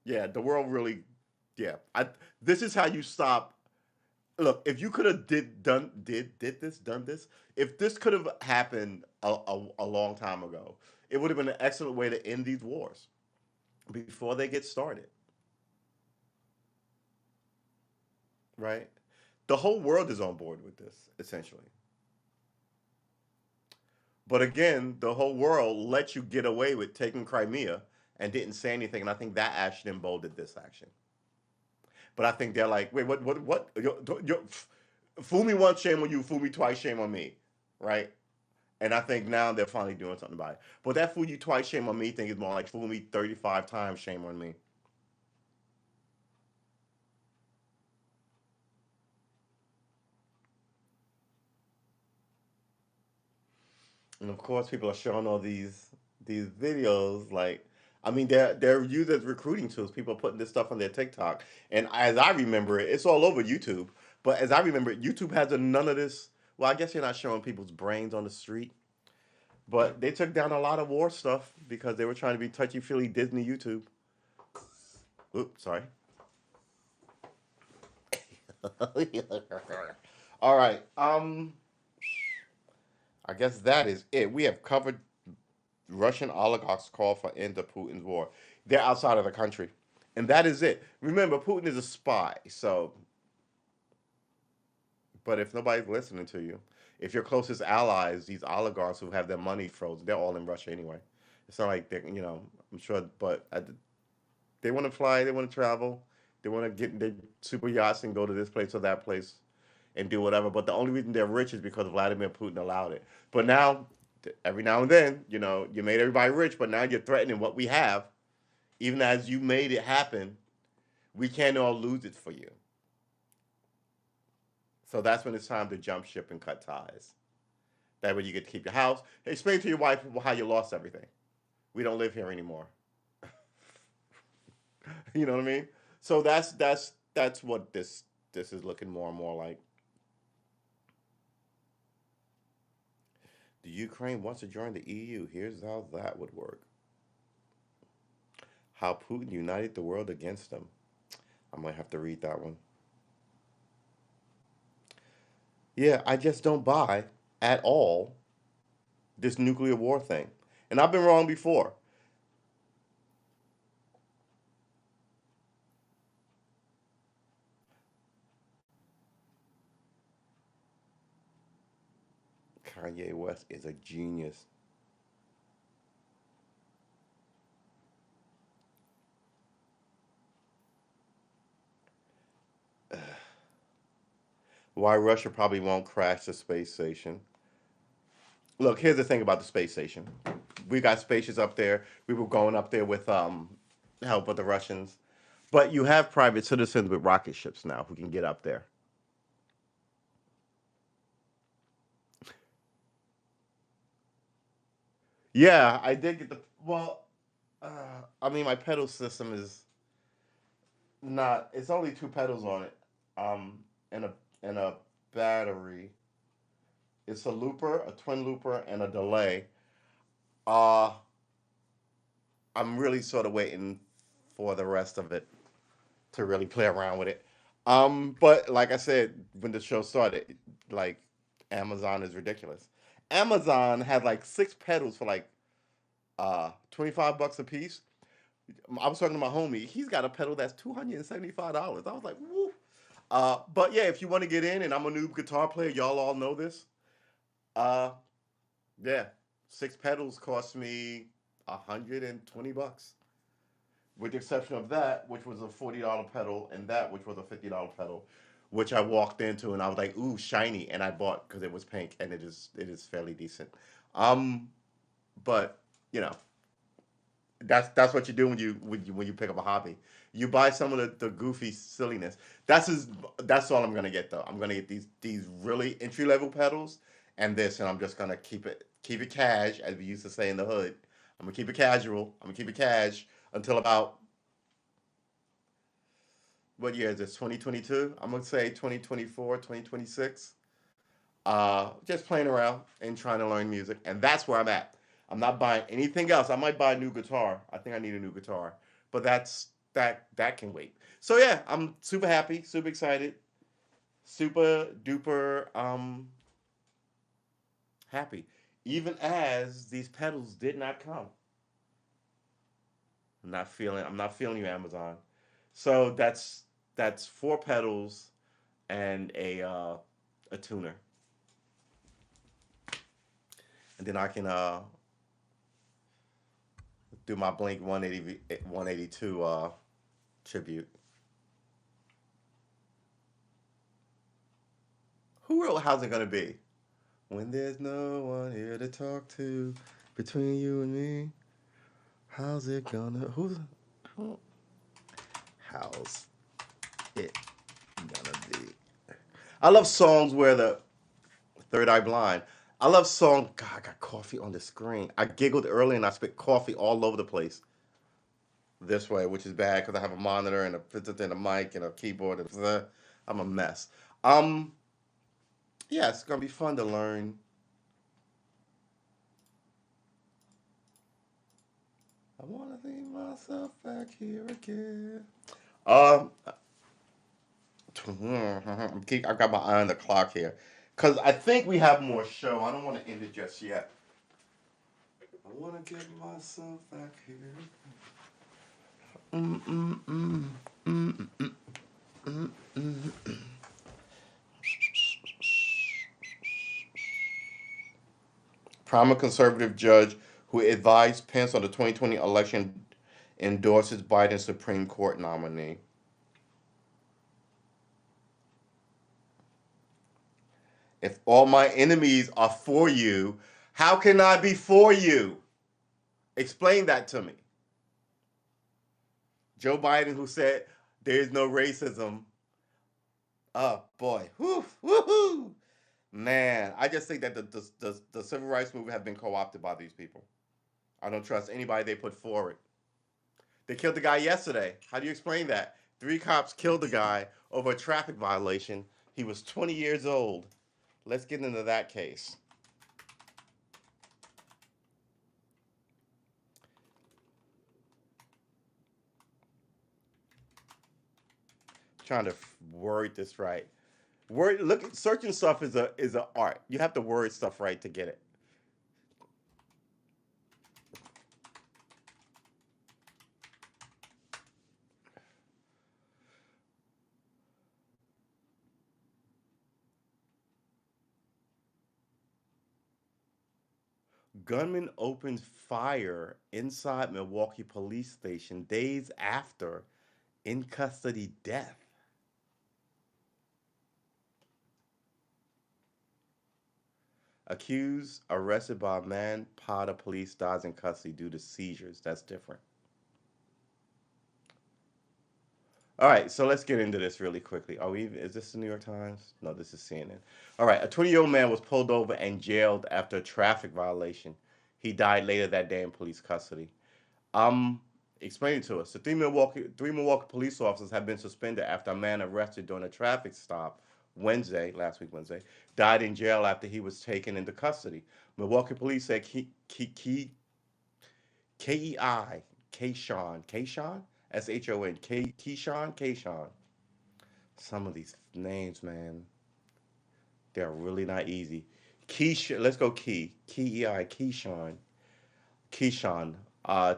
Yeah, the world really. Yeah, this is how you stop. Look, if you could have done this, if this could have happened a long time ago, it would have been an excellent way to end these wars before they get started, right? The whole world is on board with this, essentially. But again, the whole world let you get away with taking Crimea and didn't say anything, and I think that action emboldened this action. But I think they're like, wait, what? Fool me once, shame on you. Fool me twice, shame on me, right? And I think now they're finally doing something about it. But that fool you twice, shame on me thing is more like fool me 35 times, shame on me. And of course, people are showing all these videos. Like, I mean, they're used as recruiting tools. People are putting this stuff on their TikTok, and as I remember it, it's all over YouTube. But as I remember it, YouTube has none of this. Well, I guess you're not showing people's brains on the street, but they took down a lot of war stuff because they were trying to be touchy feely Disney YouTube. Oops, sorry. All right. I guess that is it. We have covered Russian oligarchs call for end to Putin's war. They're outside of the country. And that is it. Remember, Putin is a spy. So, but if nobody's listening to you, if your closest allies, these oligarchs who have their money frozen, they're all in Russia anyway. It's not like they're, I'm sure, but they want to fly, they want to travel, they want to get in their super yachts and go to this place or that place and do whatever. But the only reason they're rich is because Vladimir Putin allowed it. But now, every now and then, you made everybody rich, but now you're threatening what we have. Even as you made it happen, we can't all lose it for you. So that's when it's time to jump ship and cut ties. That way you get to keep your house. Explain to your wife how you lost everything. We don't live here anymore. You know what I mean? So that's what this is looking more and more like. The Ukraine wants to join the EU. Here's how that would work. How Putin united the world against them. I might have to read that one. Yeah, I just don't buy at all this nuclear war thing. And I've been wrong before. Kanye West is a genius. Why Russia probably won't crash the space station. Look, here's the thing about the space station. We got spaces up there. We were going up there with help with the Russians. But you have private citizens with rocket ships now who can get up there. Yeah, I did get the well. I mean, my pedal system is not. It's only two pedals on it, and a battery. It's a looper, a twin looper, and a delay. Uh, I'm really sort of waiting for the rest of it to really play around with it. But like I said, when the show started, like Amazon is ridiculous. Amazon had like six pedals for like $25 a piece. I was talking to my homie. He's got a pedal that's $275. I was like, woo. But yeah, if you want to get in, and I'm a new guitar player, y'all all know this. Uh, yeah, six pedals cost me $120, with the exception of that, which was a $40 pedal, and that, which was a $50 pedal, which I walked into and I was like, ooh, shiny, and I bought because it was pink, and it is fairly decent. Um, but you know, that's what you do when you pick up a hobby. You buy some of the goofy silliness. That's all I'm gonna get though. I'm gonna get these really entry level pedals and this, and I'm just gonna keep it cash, as we used to say in the hood. I'm gonna keep it casual. I'm gonna keep it cash until about what year is this? 2022. I'm gonna say 2024, 2026. Just playing around and trying to learn music, and that's where I'm at. I'm not buying anything else. I might buy a new guitar. I think I need a new guitar, but that can wait. So yeah, I'm super happy, super excited, super duper happy. Even as these pedals did not come, I'm not feeling you, Amazon. So that's four pedals and a tuner, and then I can do my Blink 182 tribute. Who wrote "How's It Gonna Be"? When there's no one here to talk to between you and me, how's it gonna? Who how's it gonna be? I love songs where the third eye blind. I love songs. God, I got coffee on the screen. I giggled earlier and I spit coffee all over the place this way, which is bad because I have a monitor and and a mic and a keyboard. And I'm a mess. Um, yeah, it's gonna be fun to learn. I wanna see myself back here again. Um, I got my eye on the clock here, cause I think we have more show. I don't want to end it just yet. I wanna get myself back here. Mm, mm, mm, mm, mm, mm, mm. Prominent conservative judge who advised Pence on the 2020 election endorses Biden's Supreme Court nominee. If all my enemies are for you, how can I be for you? Explain that to me. Joe Biden, who said there is no racism. Oh boy, whoo. Man, I just think that the civil rights movement have been co-opted by these people. I don't trust anybody they put forward. They killed the guy yesterday. How do you explain that? Three cops killed the guy over a traffic violation. He was 20 years old. Let's get into that case. Trying to word this right. Word look searching stuff is a art. You have to word stuff right to get it. Gunman opened fire inside Milwaukee police station days after in custody death. Accused arrested by man. Potter police dies in custody due to seizures. That's different. All right, so let's get into this really quickly. Is this the New York Times? No, this is CNN. All right, a 20-year-old man was pulled over and jailed after a traffic violation. He died later that day in police custody. Um, Explain it to us. The three Milwaukee police officers have been suspended after a man arrested during a traffic stop last week Wednesday, died in jail after he was taken into custody. Milwaukee police said K-E-I, Kayshawn, S-H-O-N, Kayshawn. Some of these names, man, they're really not easy. Let's go Kei, Keyshawn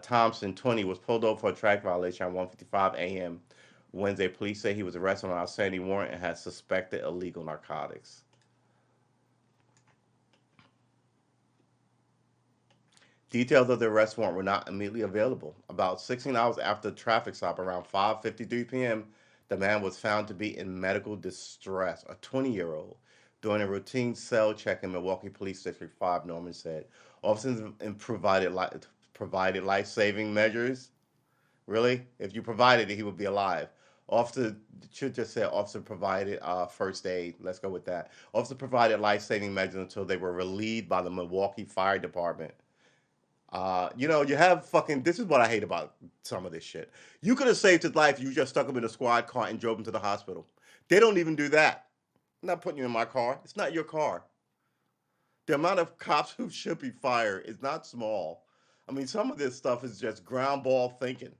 Thompson, 20, was pulled over for a traffic violation at 1:55 a.m. Wednesday. Police say he was arrested on an outstanding warrant and had suspected illegal narcotics. Details of the arrest warrant were not immediately available. About 16 hours after the traffic stop, around 5:53 p.m., the man was found to be in medical distress, a 20-year-old, during a routine cell check in Milwaukee Police District 5, Norman said. Officers provided life-saving measures Really? If you provided it, he would be alive. Officer should just say officer provided first aid. Let's go with that. Officer provided life-saving measures until they were relieved by the Milwaukee Fire Department. You have fucking. This is what I hate about some of this shit. You could have saved his life. You just stuck him in a squad car and drove him to the hospital. They don't even do that. I'm not putting you in my car. It's not your car. The amount of cops who should be fired is not small. I mean, some of this stuff is just ground ball thinking.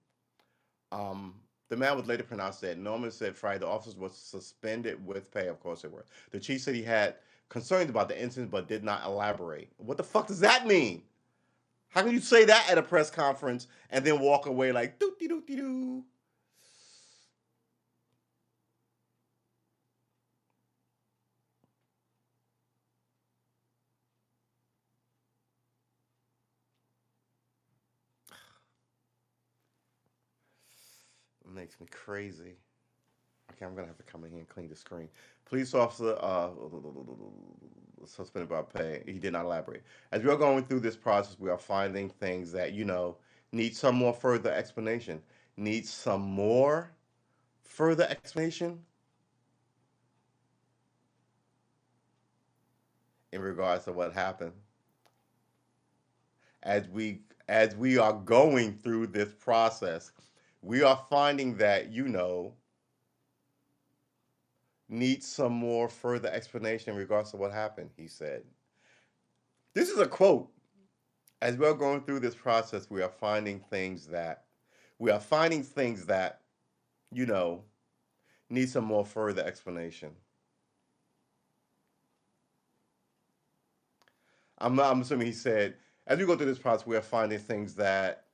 Um, the man was later pronounced dead. Norman said Friday the officers were suspended with pay. Of course they were. The chief said he had concerns about the incident but did not elaborate. What the fuck does that mean? How can you say that at a press conference and then walk away like doo doo doo doo? It makes me crazy. Okay, I'm gonna have to come in here and clean the screen. Police officer suspended by pay. He did not elaborate. As we are going through this process, we are finding things that need some more further explanation. Need some more further explanation in regards to what happened. As we are going through this process, we are finding that need some more further explanation in regards to what happened. He said, "This is a quote. As we are going through this process, we are finding things that you know need some more further explanation." I'm assuming he said, as we go through this process, we are finding things that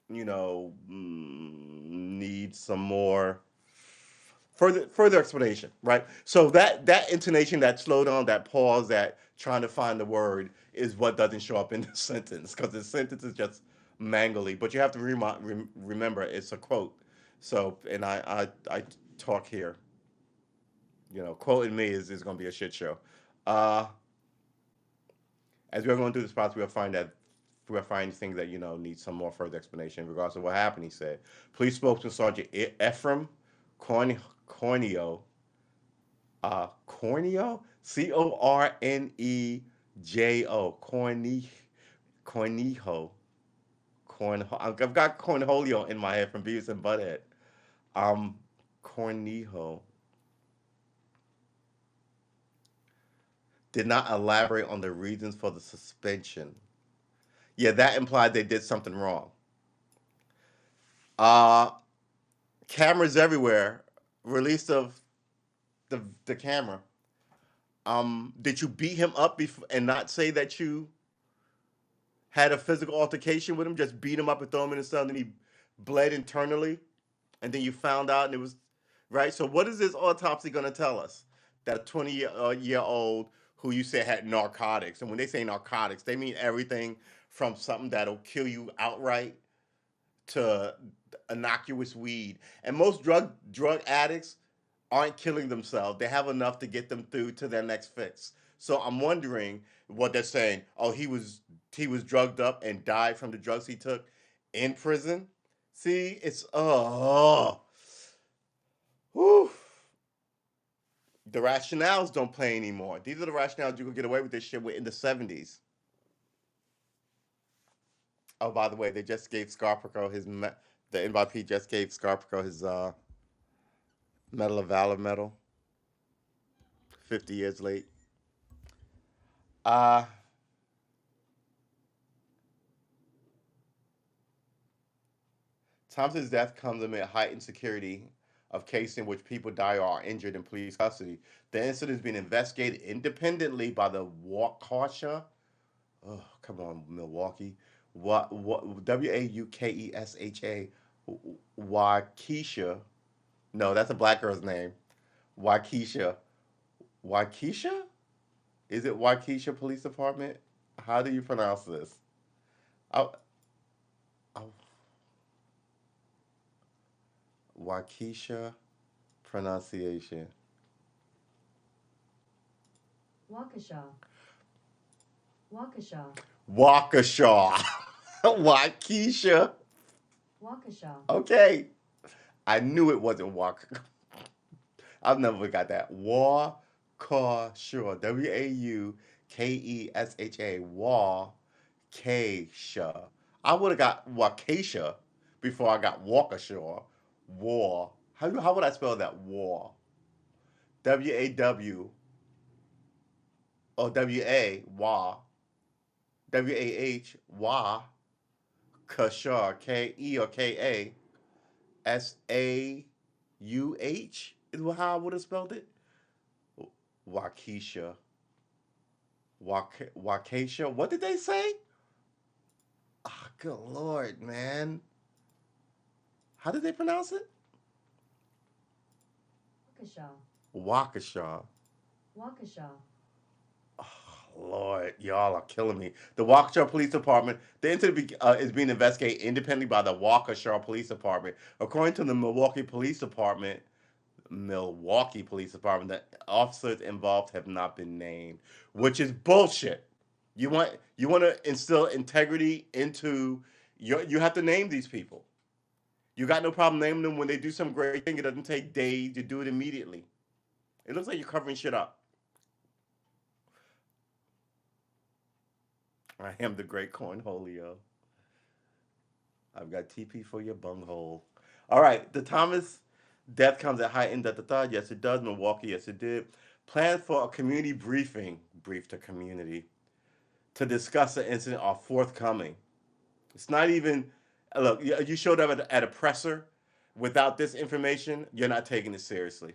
need some more further explanation, right? So that intonation, that slowdown, that pause, that trying to find the word is what doesn't show up in the sentence because the sentence is just mangly. But you have to remember it's a quote. So and I talk here. Quoting me is going to be a shit show. Uh, as we're going through this process, we'll find things that need some more further explanation in regards to what happened. He said, police spokesman Sergeant Ephraim Corneo, Corneo, Cornejo, Cornejo, Cornho. I've got Cornholio in my head from Beavis and Butthead. Cornejo did not elaborate on the reasons for the suspension. Yeah, that implied they did something wrong. Uh, Cameras everywhere. Release of the camera. Did you beat him up and not say that you had a physical altercation with him? Just beat him up and throw him in the sun, and he bled internally, and then you found out, and it was right. So what is this autopsy going to tell us? That a 20-year old who you said had narcotics, and when they say narcotics, they mean everything from something that'll kill you outright to innocuous weed. And most drug addicts aren't killing themselves. They have enough to get them through to their next fix. So I'm wondering what they're saying. Oh, he was drugged up and died from the drugs he took in prison. See, it's whew. The rationales don't play anymore. These are the rationales you could get away with this shit with in the 70s. Oh, by the way, they just gave Scarpico the NYP just gave Scarpico his Medal of Valor medal. 50 years late. Uh Thompson's death comes amid heightened security of cases in which people die or are injured in police custody. The incident is being investigated independently by the Waukesha. Oh, come on, Milwaukee. What Waukesha. Waukesha. No, that's a black girl's name. Waukesha. Waukesha? Is it Waukesha Police Department? How do you pronounce this? Oh, oh, Waukesha pronunciation.
Waukesha. Waukesha.
Waukesha. Waukesha.
Waukesha.
Okay. I knew it wasn't Walker. I've never got that. Waukesha. Waukesha. Waukesha. I would have got Waukesha before I got Waukesha. War. How would I spell that? War. W-A-W. Or W-A. Wa. W-A-H. Wa. Kasha. K-E or K-A. S-A-U-H is how I would have spelled it. Waukesha. Waukesha. What did they say? Oh, good lord, man. How did they pronounce it?
Waukesha.
Waukesha.
Waukesha.
Oh, Lord, y'all are killing me. The Waukesha Police Department, the incident is being investigated independently by the Waukesha Police Department. According to the Milwaukee Police Department, the officers involved have not been named, which is bullshit. You want to instill integrity into you have to name these people. You got no problem naming them when they do some great thing. It doesn't take days. You do it immediately. It looks like you're covering shit up. I am the great cornholio. I've got TP for your bunghole. All right, the Thomas death comes at high end. Yes, it does. Milwaukee, yes, it did. Plans for a community briefing, brief to community, to discuss the incident are forthcoming. It's not even, look, you showed up at a presser without this information, you're not taking it seriously.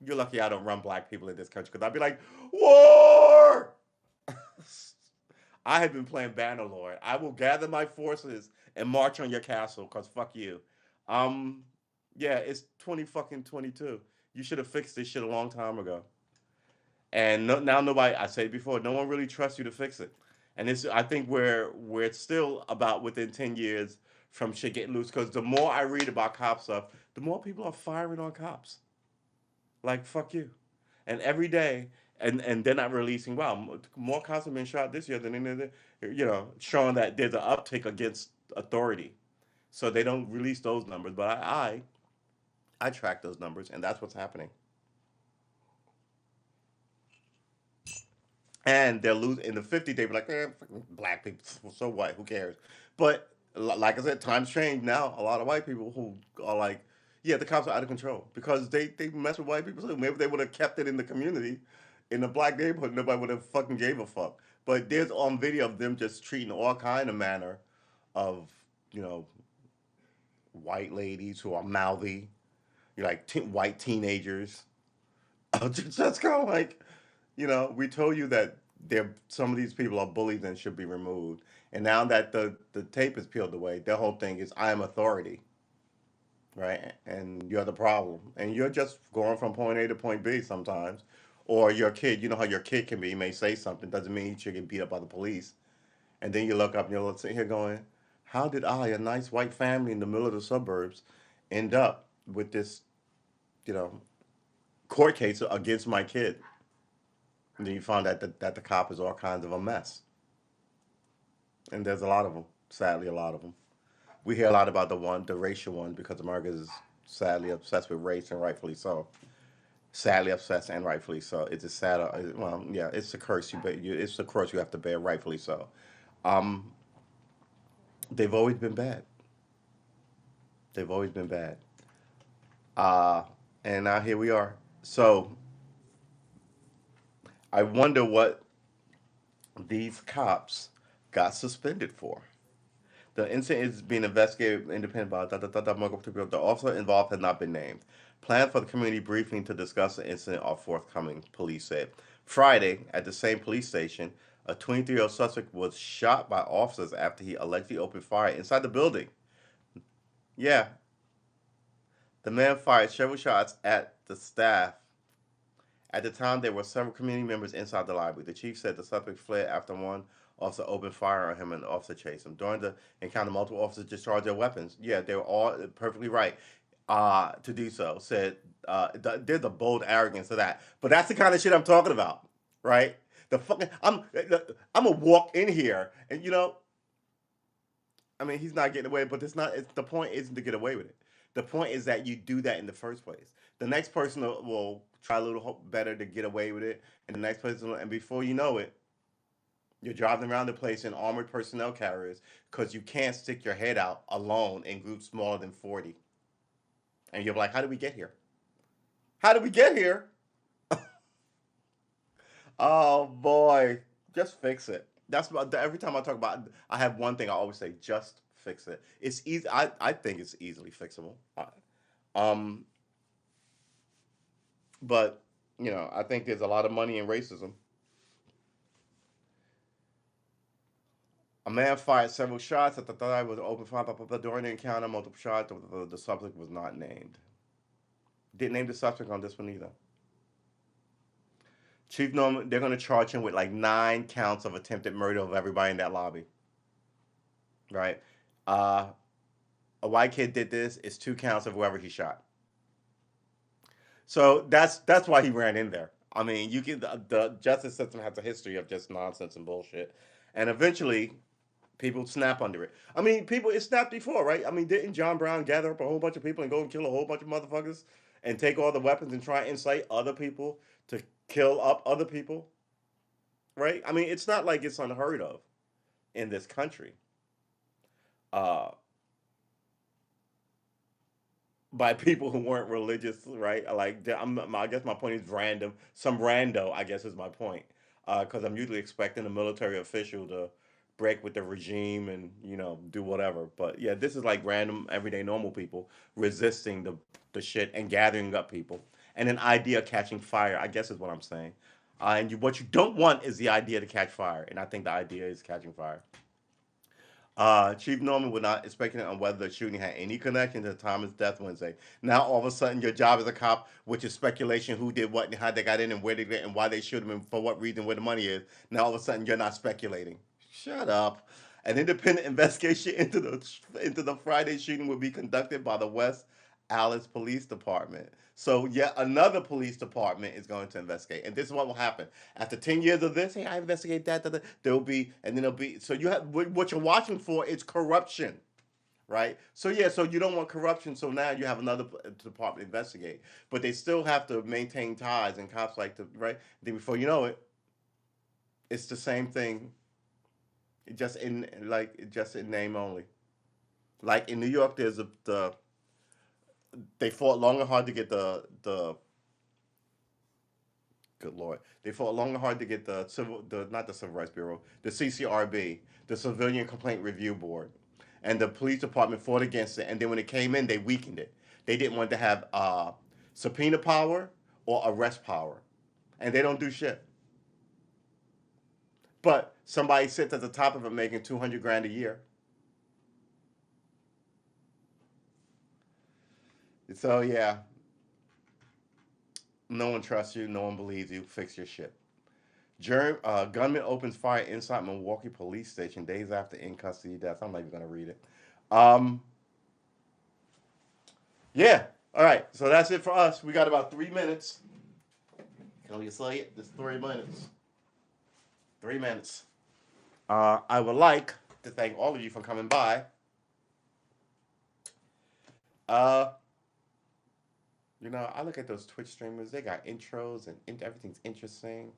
You're lucky I don't run black people in this country because I'd be like, war! I have been playing Bannerlord. I will gather my forces and march on your castle because fuck you. Um, yeah, it's 20 fucking 22. You should have fixed this shit a long time ago. And no, now nobody, I said it before, no one really trusts you to fix it. And it's, I think we're still about within 10 years from shit getting loose because the more I read about cop stuff, the more people are firing on cops. Like, fuck you. And every day, and they're not releasing, wow, more cops have been shot this year than any other, showing that there's an uptick against authority. So they don't release those numbers, but I track those numbers, and that's what's happening. And they'll lose in the 50. They be like, black people, so what? Who cares? But like I said, times change now. A lot of white people who are like, yeah, the cops are out of control because they mess with white people too. Maybe they would have kept it in the community, in the black neighborhood. Nobody would have fucking gave a fuck. But there's on video of them just treating all kind of manner of you know white ladies who are mouthy, like white teenagers. Just kind of like, we told you that some of these people are bullies and should be removed. And now that the tape is peeled away, their whole thing is I am authority, right? And you're the problem. And you're just going from point A to point B sometimes. Or your kid, you know how your kid can be, he may say something, doesn't mean you should get beat up by the police. And then you look up and you're sitting here going, how did I, a nice white family in the middle of the suburbs, end up with this, you know, court case against my kid? And then you find out that the cop is all kinds of a mess. And there's a lot of them, sadly, a lot of them. We hear a lot about the racial one, because America is sadly obsessed with race, and rightfully so. Sadly obsessed and rightfully so. It's a sad, well, yeah, it's a curse. It's a curse you have to bear, rightfully so. Um, they've always been bad. They've always been bad. Uh, and now here we are. So I wonder what these cops got suspended for. The incident is being investigated independent by the officer involved has not been named. Plans for the community briefing to discuss the incident are forthcoming, police said. Friday, at the same police station, a 23-year-old suspect was shot by officers after he allegedly opened fire inside the building. Yeah, the man fired several shots at the staff. At the time, there were several community members inside the library. The chief said the suspect fled after one officer opened fire on him and the officer chased him. During the encounter, multiple officers discharged their weapons. Yeah, they were all perfectly right to do so. Said there's a bold arrogance to that. But that's the kind of shit I'm talking about, right? I'm gonna walk in here and I mean, he's not getting away, but it's not. It's, the point isn't to get away with it. The point is that you do that in the first place. The next person will try a little better to get away with it, and the next person, and before you know it, you're driving around the place in armored personnel carriers because you can't stick your head out alone in groups smaller than 40. And you're like, how did we get here? How did we get here? Oh boy, just fix it. That's about every time I talk about it, I have one thing I always say: just fix it. It's easy. I think it's easily fixable. Um, but I think there's a lot of money in racism. A man fired several shots at the thigh with an open fire. During the encounter, multiple shots. The subject was not named. Didn't name the suspect on this one either. Chief Norman, they're going to charge him with like 9 counts of attempted murder of everybody in that lobby. Right? Uh, a white kid did this. It's 2 counts of whoever he shot. So that's why he ran in there. I mean, you can the justice system has a history of just nonsense and bullshit, and eventually people snap under it. I mean, people it snapped before, right? I mean, didn't John Brown gather up a whole bunch of people and go and kill a whole bunch of motherfuckers and take all the weapons and try and incite other people to kill up other people, right? I mean, it's not like it's unheard of in this country. Uh, by people who weren't religious, right? Like, I guess my point is random. Some rando, I guess, is my point. Because I'm usually expecting a military official to break with the regime and do whatever. But yeah, this is like random, everyday, normal people resisting the shit and gathering up people, and an idea catching fire. I guess is what I'm saying. What you don't want is the idea to catch fire, and I think the idea is catching fire. Chief Norman would not speculate on whether the shooting had any connection to the time of his death Wednesday. Now, all of a sudden, your job as a cop, which is speculation, who did what and how they got in and where they get and why they shoot him and for what reason, where the money is. Now, all of a sudden, you're not speculating. Shut up. An independent investigation into the Friday shooting will be conducted by the West Allis Police Department. So yet another police department is going to investigate, and this is what will happen after 10 years of this. Hey, I investigate that. There will be, and then there'll be. So you have what you're watching for is corruption, right? So yeah, so you don't want corruption. So now you have another department investigate, but they still have to maintain ties, and cops like to right. Then before you know it, it's the same thing, just in name only. Like in New York, there's they fought long and hard to get the good lord. They fought long and hard to get the not the Civil Rights Bureau, the CCRB, the Civilian Complaint Review Board, and the police department fought against it. And then when it came in, they weakened it. They didn't want to have subpoena power or arrest power, and they don't do shit. But somebody sits at the top of it making 200 grand a year. So yeah, no one trusts you. No one believes you. Fix your shit. Gunman opens fire inside Milwaukee police station days after in custody death. I'm not even gonna read it. Um, yeah. All right. So that's it for us. We got about 3 minutes. Can you say it? Just 3 minutes. 3 minutes. I would like to thank all of you for coming by. Uh, I look at those Twitch streamers. They got intros and everything's interesting.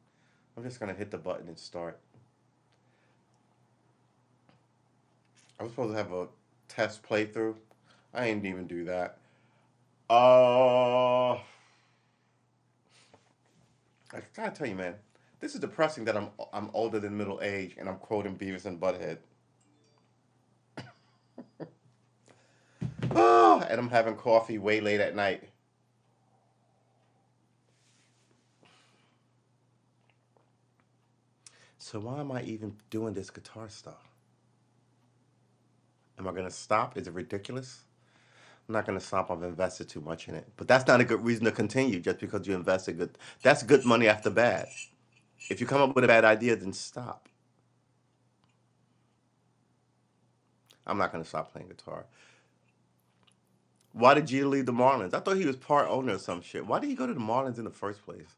I'm just gonna hit the button and start. I was supposed to have a test playthrough. I didn't even do that. I gotta tell you, man, this is depressing that I'm older than middle age and I'm quoting Beavis and Butthead. Oh, and I'm having coffee way late at night. So why am I even doing this guitar stuff? Am I gonna stop? Is it ridiculous? I'm not gonna stop. I've invested too much in it, but that's not a good reason to continue. Just because you invested good, that's good money after bad. If you come up with a bad idea, then stop. I'm not gonna stop playing guitar. Why did Jeter leave the Marlins? I thought he was part owner of some shit. Why did he go to the Marlins in the first place?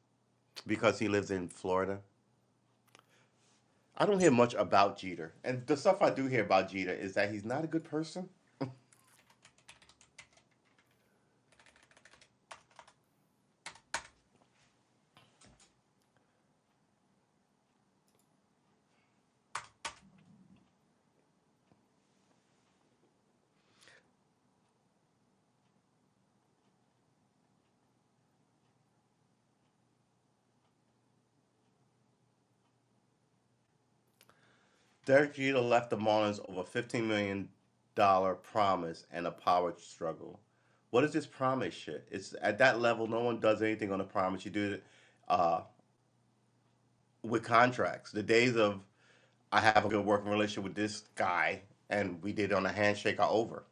Because he lives in Florida. I don't hear much about Jeter, and the stuff I do hear about Jeter is that he's not a good person. Derek Jeter left the Marlins over $15 million promise and a power struggle. What is this promise shit? It's at that level. No one does anything on a promise. You do it uh, with contracts. The days of I have a good working relationship with this guy and we did it on a handshake are over.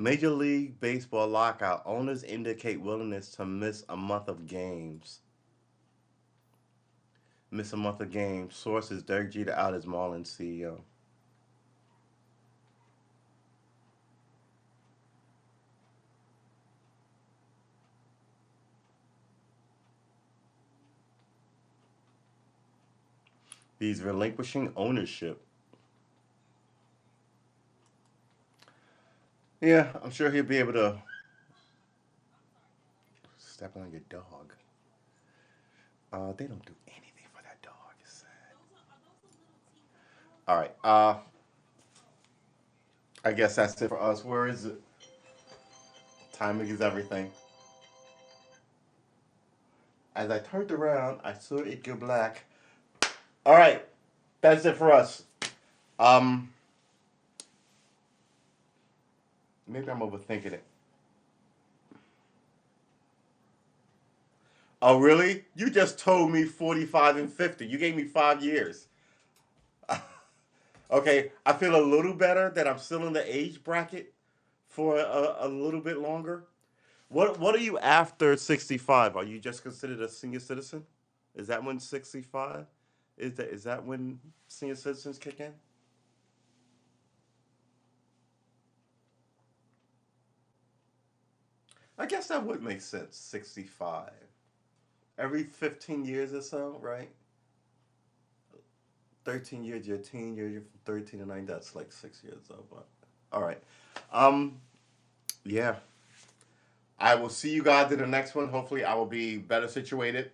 Major League Baseball lockout. Owners indicate willingness to miss a month of games. Miss a month of games. Sources: Derek Jeter out as Marlins CEO. He's relinquishing ownership. Yeah, I'm sure he'll be able to step on your dog. They don't do anything for that dog. It's sad. All right. I guess that's it for us. Where is it? Timing is everything. As I turned around, I saw it go black. All right, that's it for us. Um, Maybe I'm overthinking it. Oh, really? You just told me 45 and 50. You gave me 5 years. Okay, I feel a little better that I'm still in the age bracket for a little bit longer. What are you after 65? Are you just considered a senior citizen? Is that when 65? Is that when senior citizens kick in? I guess that would make sense. 65. Every 15 years or so, right? 13 years, you're a teen, you're from 13 to 9, that's like 6 years old. But all right. Um, yeah. I will see you guys in the next one. Hopefully, I will be better situated.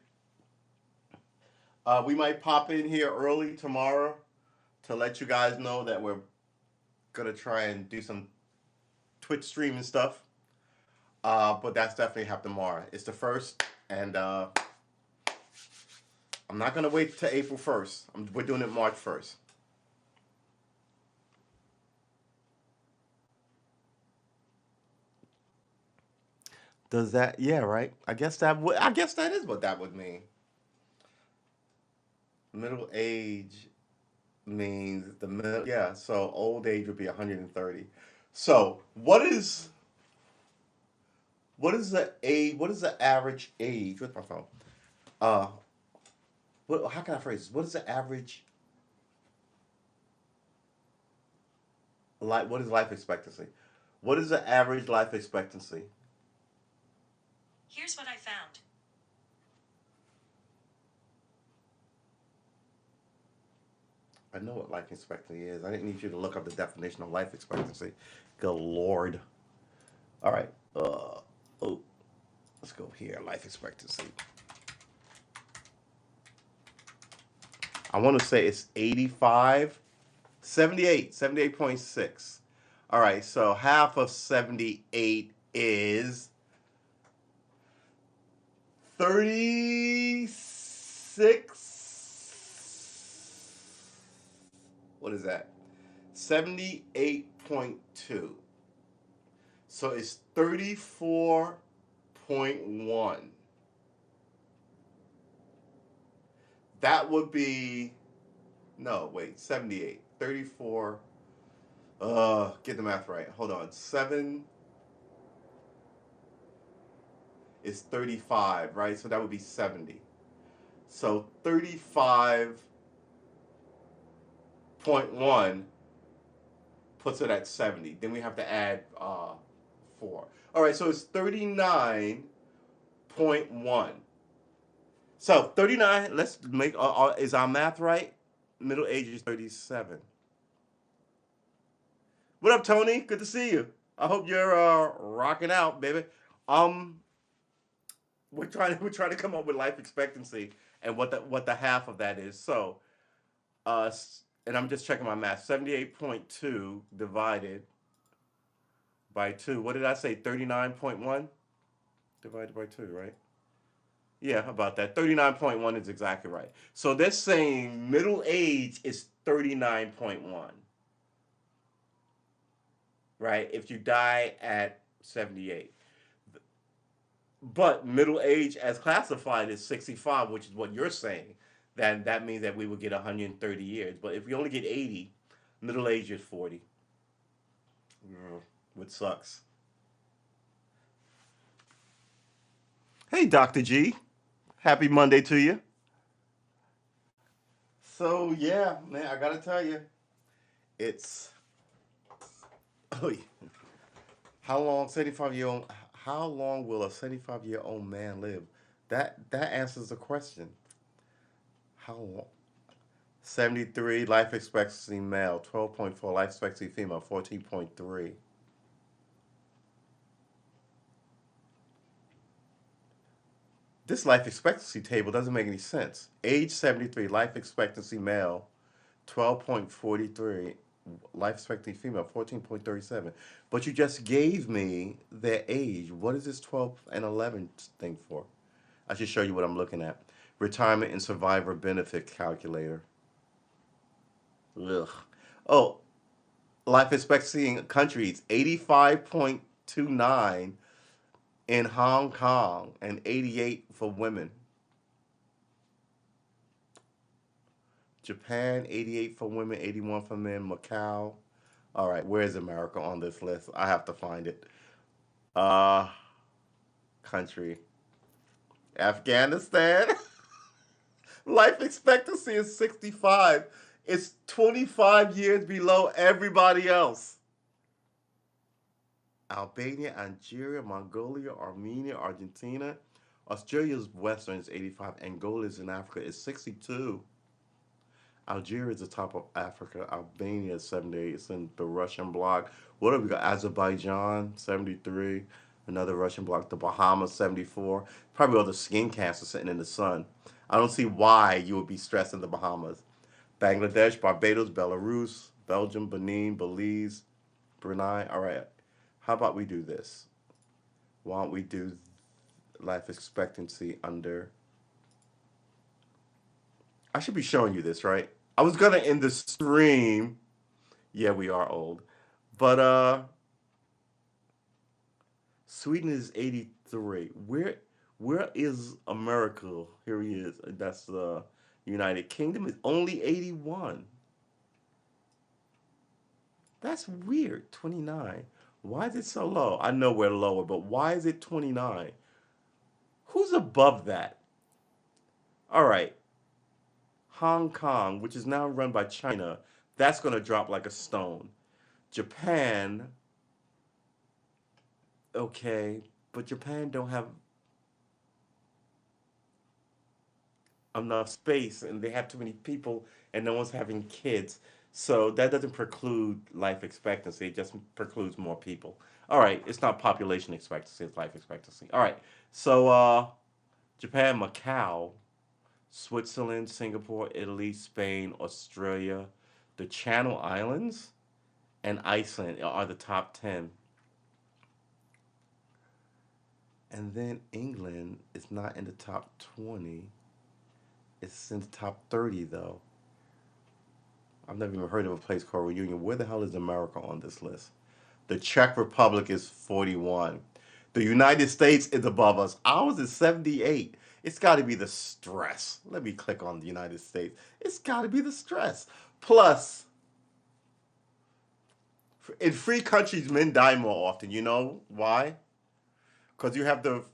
We might pop in here early tomorrow to let you guys know that we're gonna try and do some Twitch streaming stuff. But that's definitely happening tomorrow. It's the first, and I'm not gonna wait till April 1st. We're doing it March 1st. Does that? Yeah, right. I guess that would. I guess that is what that would mean. Middle age means the middle. Yeah. So old age would be 130. So what is the age? What is the average age? What's my phone? Uh, how can I phrase this? What is the average life? What is life expectancy? What is the average life expectancy?
Here's what I found.
I know what life expectancy is. I didn't need you to look up the definition of life expectancy. Good lord. All right. Oh, let's go here. Life expectancy. I want to say it's 85, 78, 78.6. All right. So half of 78 is 36. What is that? 78.2. So it's 34.1. That would be, no, wait, 78. 34. Get the math right. Hold on. 7 is 35, right? So that would be 70. So 35.1 puts it at 70. Then we have to add 4. All right, so it's 39.1. So 39, let's make, is our math right? Middle age is 37. What up, Tony? Good to see you. I hope you're rocking out, baby. Um, we're trying to come up with life expectancy and what the half of that is. So, and I'm just checking my math. 78.2 divided by 2. What did I say? 39.1 divided by 2, right? Yeah, about that. 39.1 is exactly right. So they're saying middle age is 39.1, right? If you die at 78. But middle age as classified is 65, which is what you're saying. Then that means that we would get 130 years. But if we only get 80, middle age is 40, which sucks. Hey, Dr. G. Happy Monday to you. So, yeah, man, I got to tell you, it's. Oh, yeah. How long 75-year old how long will a 75-year-old man live? That answers the question. How long? 73 life expectancy male, 12.4 life expectancy female, 14.3. This life expectancy table doesn't make any sense. Age 73 life expectancy male, 12.43, life expectancy female 14.37. But you just gave me their age. What is this 12 and 11 thing for? I should show you what I'm looking at. Retirement and survivor benefit calculator. Ugh. Oh, life expectancy in countries 85.29 in Hong Kong and 88 for women. Japan 88 for women, 81 for men. Macau. All right, where's America on this list? I have to find it. Uh, country. Afghanistan. Life expectancy is 65. It's 25 years below everybody else. Albania, Algeria, Mongolia, Armenia, Argentina. Australia's western is 85. Angola is in Africa is 62. Algeria is the top of Africa. Albania is 78. It's in the Russian bloc. What have we got? Azerbaijan, 73. Another Russian bloc. The Bahamas, 74. Probably all the skin cancer sitting in the sun. I don't see why you would be stressed in the Bahamas. Bangladesh, Barbados, Belarus, Belgium, Benin, Belize, Brunei. All right. How about we do this? Why don't we do life expectancy under. I should be showing you this, right? I was gonna end the stream. Yeah, we are old. But Sweden is 83. Where is America? Here he is. That's the United Kingdom is only 81. That's weird. 29. Why is it so low? I know we're lower, but why is it 29? Who's above that? All right. Hong Kong, which is now run by China, that's going to drop like a stone. Japan, okay, but Japan don't have enough space and they have too many people and no one's having kids. So that doesn't preclude life expectancy, it just precludes more people. All right, it's not population expectancy, it's life expectancy. All right, so Japan, Macau, Switzerland, Singapore, Italy, Spain, Australia, the Channel Islands, and Iceland are the top 10. And then England is not in the top 20. It's in the top 30, though. I've never even heard of a place called Reunion. Where the hell is America on this list? The Czech Republic is 41. The United States is above us. Ours is 78. It's got to be the stress. Let me click on the United States. It's got to be the stress. Plus, in free countries, men die more often. You know why? Because you have the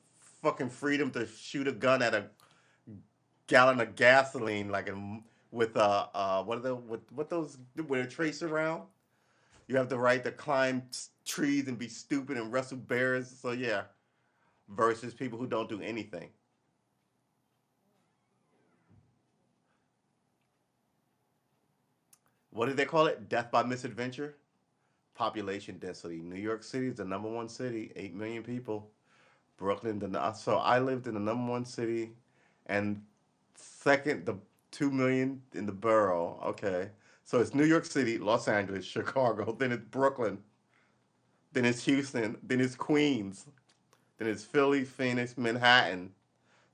fucking freedom to shoot a gun at a gallon of gasoline, like with what are the what those with a tracer round. You have the right to climb trees and be stupid and wrestle bears. So yeah, versus people who don't do anything. What did they call it? Death by misadventure? Population density. New York City is the number one city, 8 million people. Brooklyn, so I lived in the number one city, and second, the 2 million in the borough. Okay, so it's New York City, Los Angeles, Chicago, then it's Brooklyn, then it's Houston, then it's Queens, then it's Philly, Phoenix, Manhattan,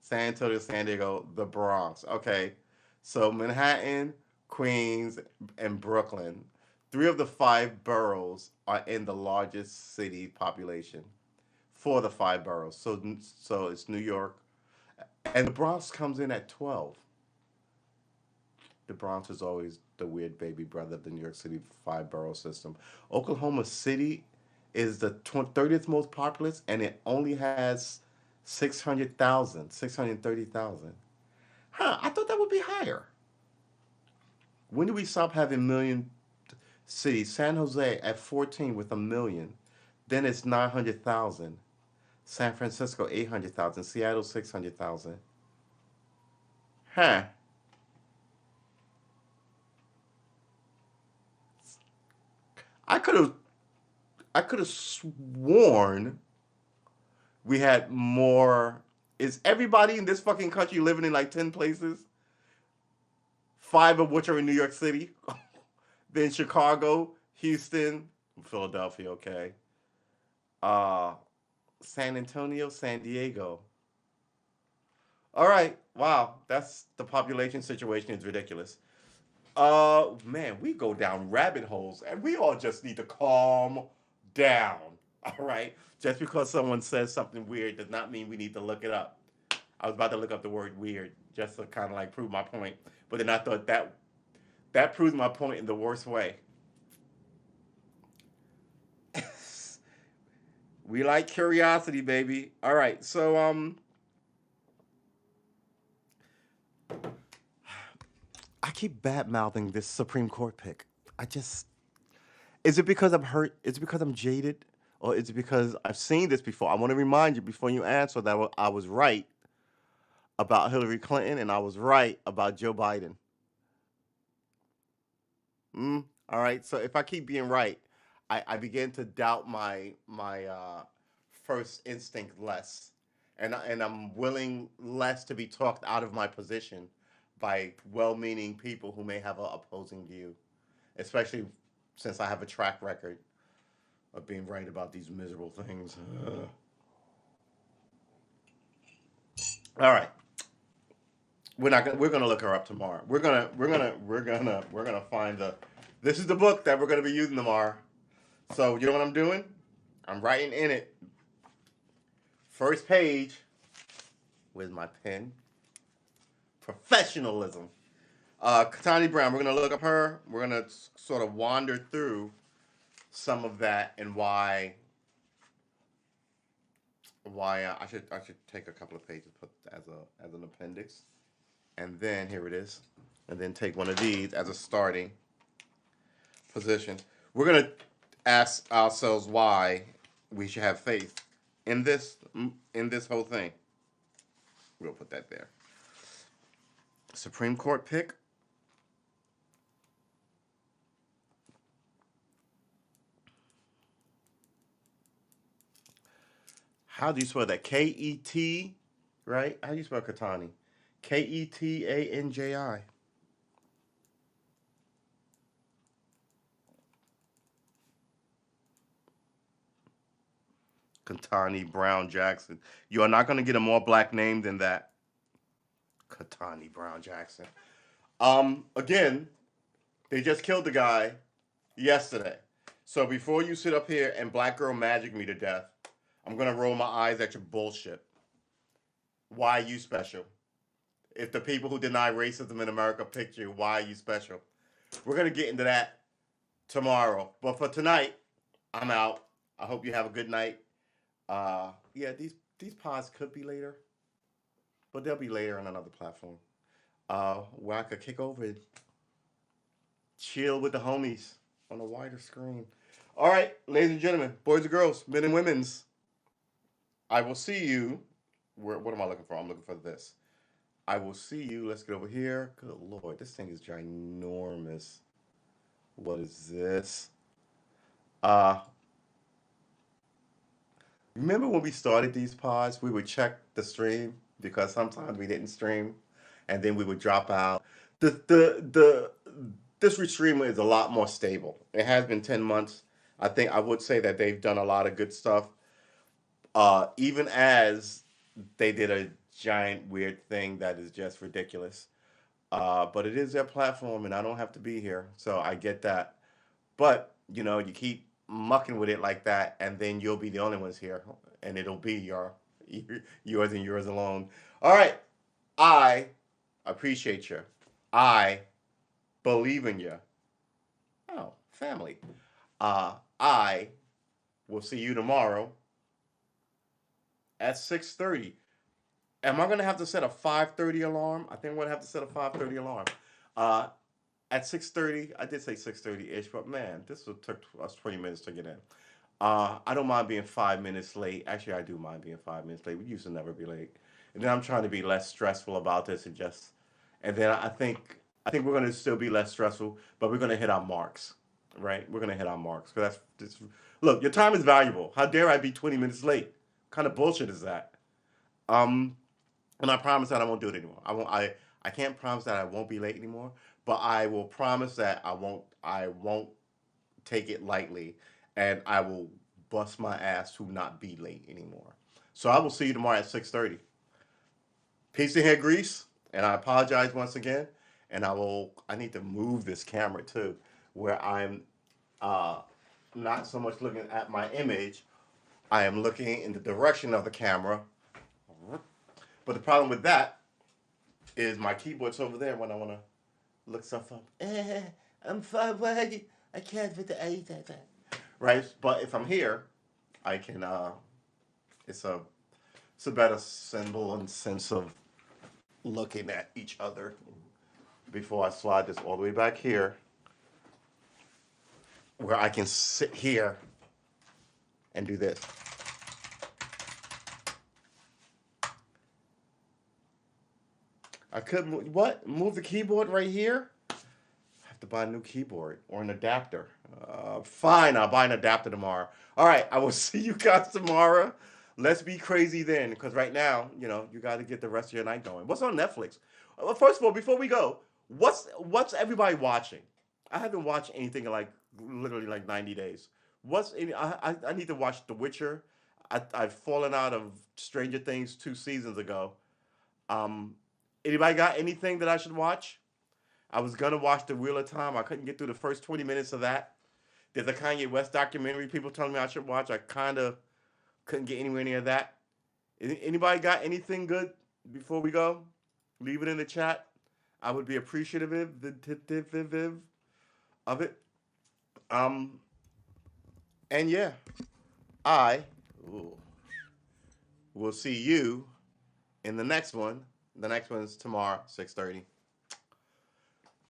San Antonio, San Diego, the Bronx. Okay, so Manhattan, Queens, and Brooklyn. Three of the five boroughs are in the largest city population for the five boroughs. So it's New York, and the Bronx comes in at 12. The Bronx is always the weird baby brother of the New York City five borough system. Oklahoma City is the 30th most populous, and it only has 600,000, 630,000. Huh, I thought that would be higher. When do we stop having million cities? San Jose at 14 with a million. Then it's 900,000. San Francisco 800,000. Seattle 600,000. Huh. I could have I could have sworn we had more. Is everybody in this fucking country living in like 10 places? Five of which are in New York City. Then Chicago, Houston, Philadelphia, okay. Uh San Antonio, San Diego. All right. Wow. That's the population situation is ridiculous. Man, we go down rabbit holes and we all just need to calm down. All right. Just because someone says something weird does not mean we need to look it up. I was about to look up the word weird just to kind of like prove my point, but then I thought that proves my point in the worst way. We like curiosity, baby. All right. So I keep bad mouthing this Supreme Court pick. I just is it because I'm hurt? Is it because I'm jaded? Or is it because I've seen this before? I want to remind you before you answer that I was right about Hillary Clinton and I was right about Joe Biden. All right. So if I keep being right, I begin to doubt my first instinct less, and I'm willing less to be talked out of my position by well-meaning people who may have an opposing view, especially since I have a track record of being right about these miserable things. All right, we're gonna look her up tomorrow. We're gonna find the. This is the book that we're gonna be using tomorrow. So you know what I'm doing? I'm writing in it. First page with my pen. Professionalism. Katani Brown. We're gonna look up her. We're gonna sort of wander through some of that and why I should take a couple of pages put as an appendix, and then here it is, and then take one of these as a starting position. We're gonna ask ourselves why we should have faith in this whole thing. We'll put that there. Supreme Court pick. How do you spell that? K-E-T, right? How do you spell Katani? Ketanji. Katani Brown Jackson. You are not going to get a more black name than that. Katani Brown Jackson. Again, they just killed the guy yesterday. So before you sit up here and black girl magic me to death, I'm gonna roll my eyes at your bullshit. Why are you special? If the people who deny racism in America picked you, why are you special? We're gonna get into that tomorrow. But for tonight, I'm out. I hope you have a good night. Yeah, these pods could be later, but they'll be later on another platform. Where I could kick over and chill with the homies on a wider screen. All right, ladies and gentlemen, boys and girls, men and women's, I will see you. What am I looking for? I'm looking for this. I will see you. Let's get over here. Good Lord, this thing is ginormous. What is this? Uh, Remember when we started these pods, we would check the stream because sometimes we didn't stream, and then we would drop out. The this restreamer is a lot more stable. It has been 10 months. I think I would say that they've done a lot of good stuff. Even as they did a giant weird thing that is just ridiculous. But it is their platform, and I don't have to be here, so I get that. But you keep mucking with it like that, and then you'll be the only ones here, and it'll be yours and yours alone. All right, I appreciate you. I believe in you. Oh, family. I will see you tomorrow at 6:30. Am I gonna have to set a 5:30 alarm? I think I'm gonna have to set a 5:30 alarm. Uh, at 6:30, I did say 6:30 ish, but man, this will took us 20 minutes to get in. I don't mind being 5 minutes late. Actually, I do mind being 5 minutes late. We used to never be late, and then I'm trying to be less stressful about this and then I think we're gonna still be less stressful, but we're gonna hit our marks, right? We're gonna hit our marks because look, your time is valuable. How dare I be 20 minutes late? What kind of bullshit is that? Um, and I promise that I won't do it anymore. I won't. I can't promise that I won't be late anymore, but I will promise that I won't take it lightly, and I will bust my ass to not be late anymore. So I will see you tomorrow at 6:30. Peace in here, Grease, and I apologize once again. And I will. I need to move this camera too, where I'm uh, not so much looking at my image. I am looking in the direction of the camera. But the problem with that is my keyboard's over there when I want to look stuff up. I'm far away. I can't fit the A. Right? But if I'm here, I can. It's a it's a better symbol and sense of looking at each other. Before I slide this all the way back here, where I can sit here and do this. I could move the keyboard right here. I have to buy a new keyboard or an adapter. Fine, I'll buy an adapter tomorrow. All right, I will see you guys tomorrow. Let's be crazy then, because right now, you got to get the rest of your night going. What's on Netflix? Well, first of all, before we go, what's everybody watching? I haven't watched anything in like literally like 90 days. I need to watch The Witcher. I've fallen out of Stranger Things 2 seasons ago. Um, Anybody got anything that I should watch? I was gonna watch The Wheel of Time. I couldn't get through the first 20 minutes of that. There's a Kanye West documentary people telling me I should watch. I kind of couldn't get anywhere near that. Anybody got anything good before we go? Leave it in the chat. I would be appreciative of it. Um, and yeah, I ooh, will see you in the next one. The next one's tomorrow, 6:30.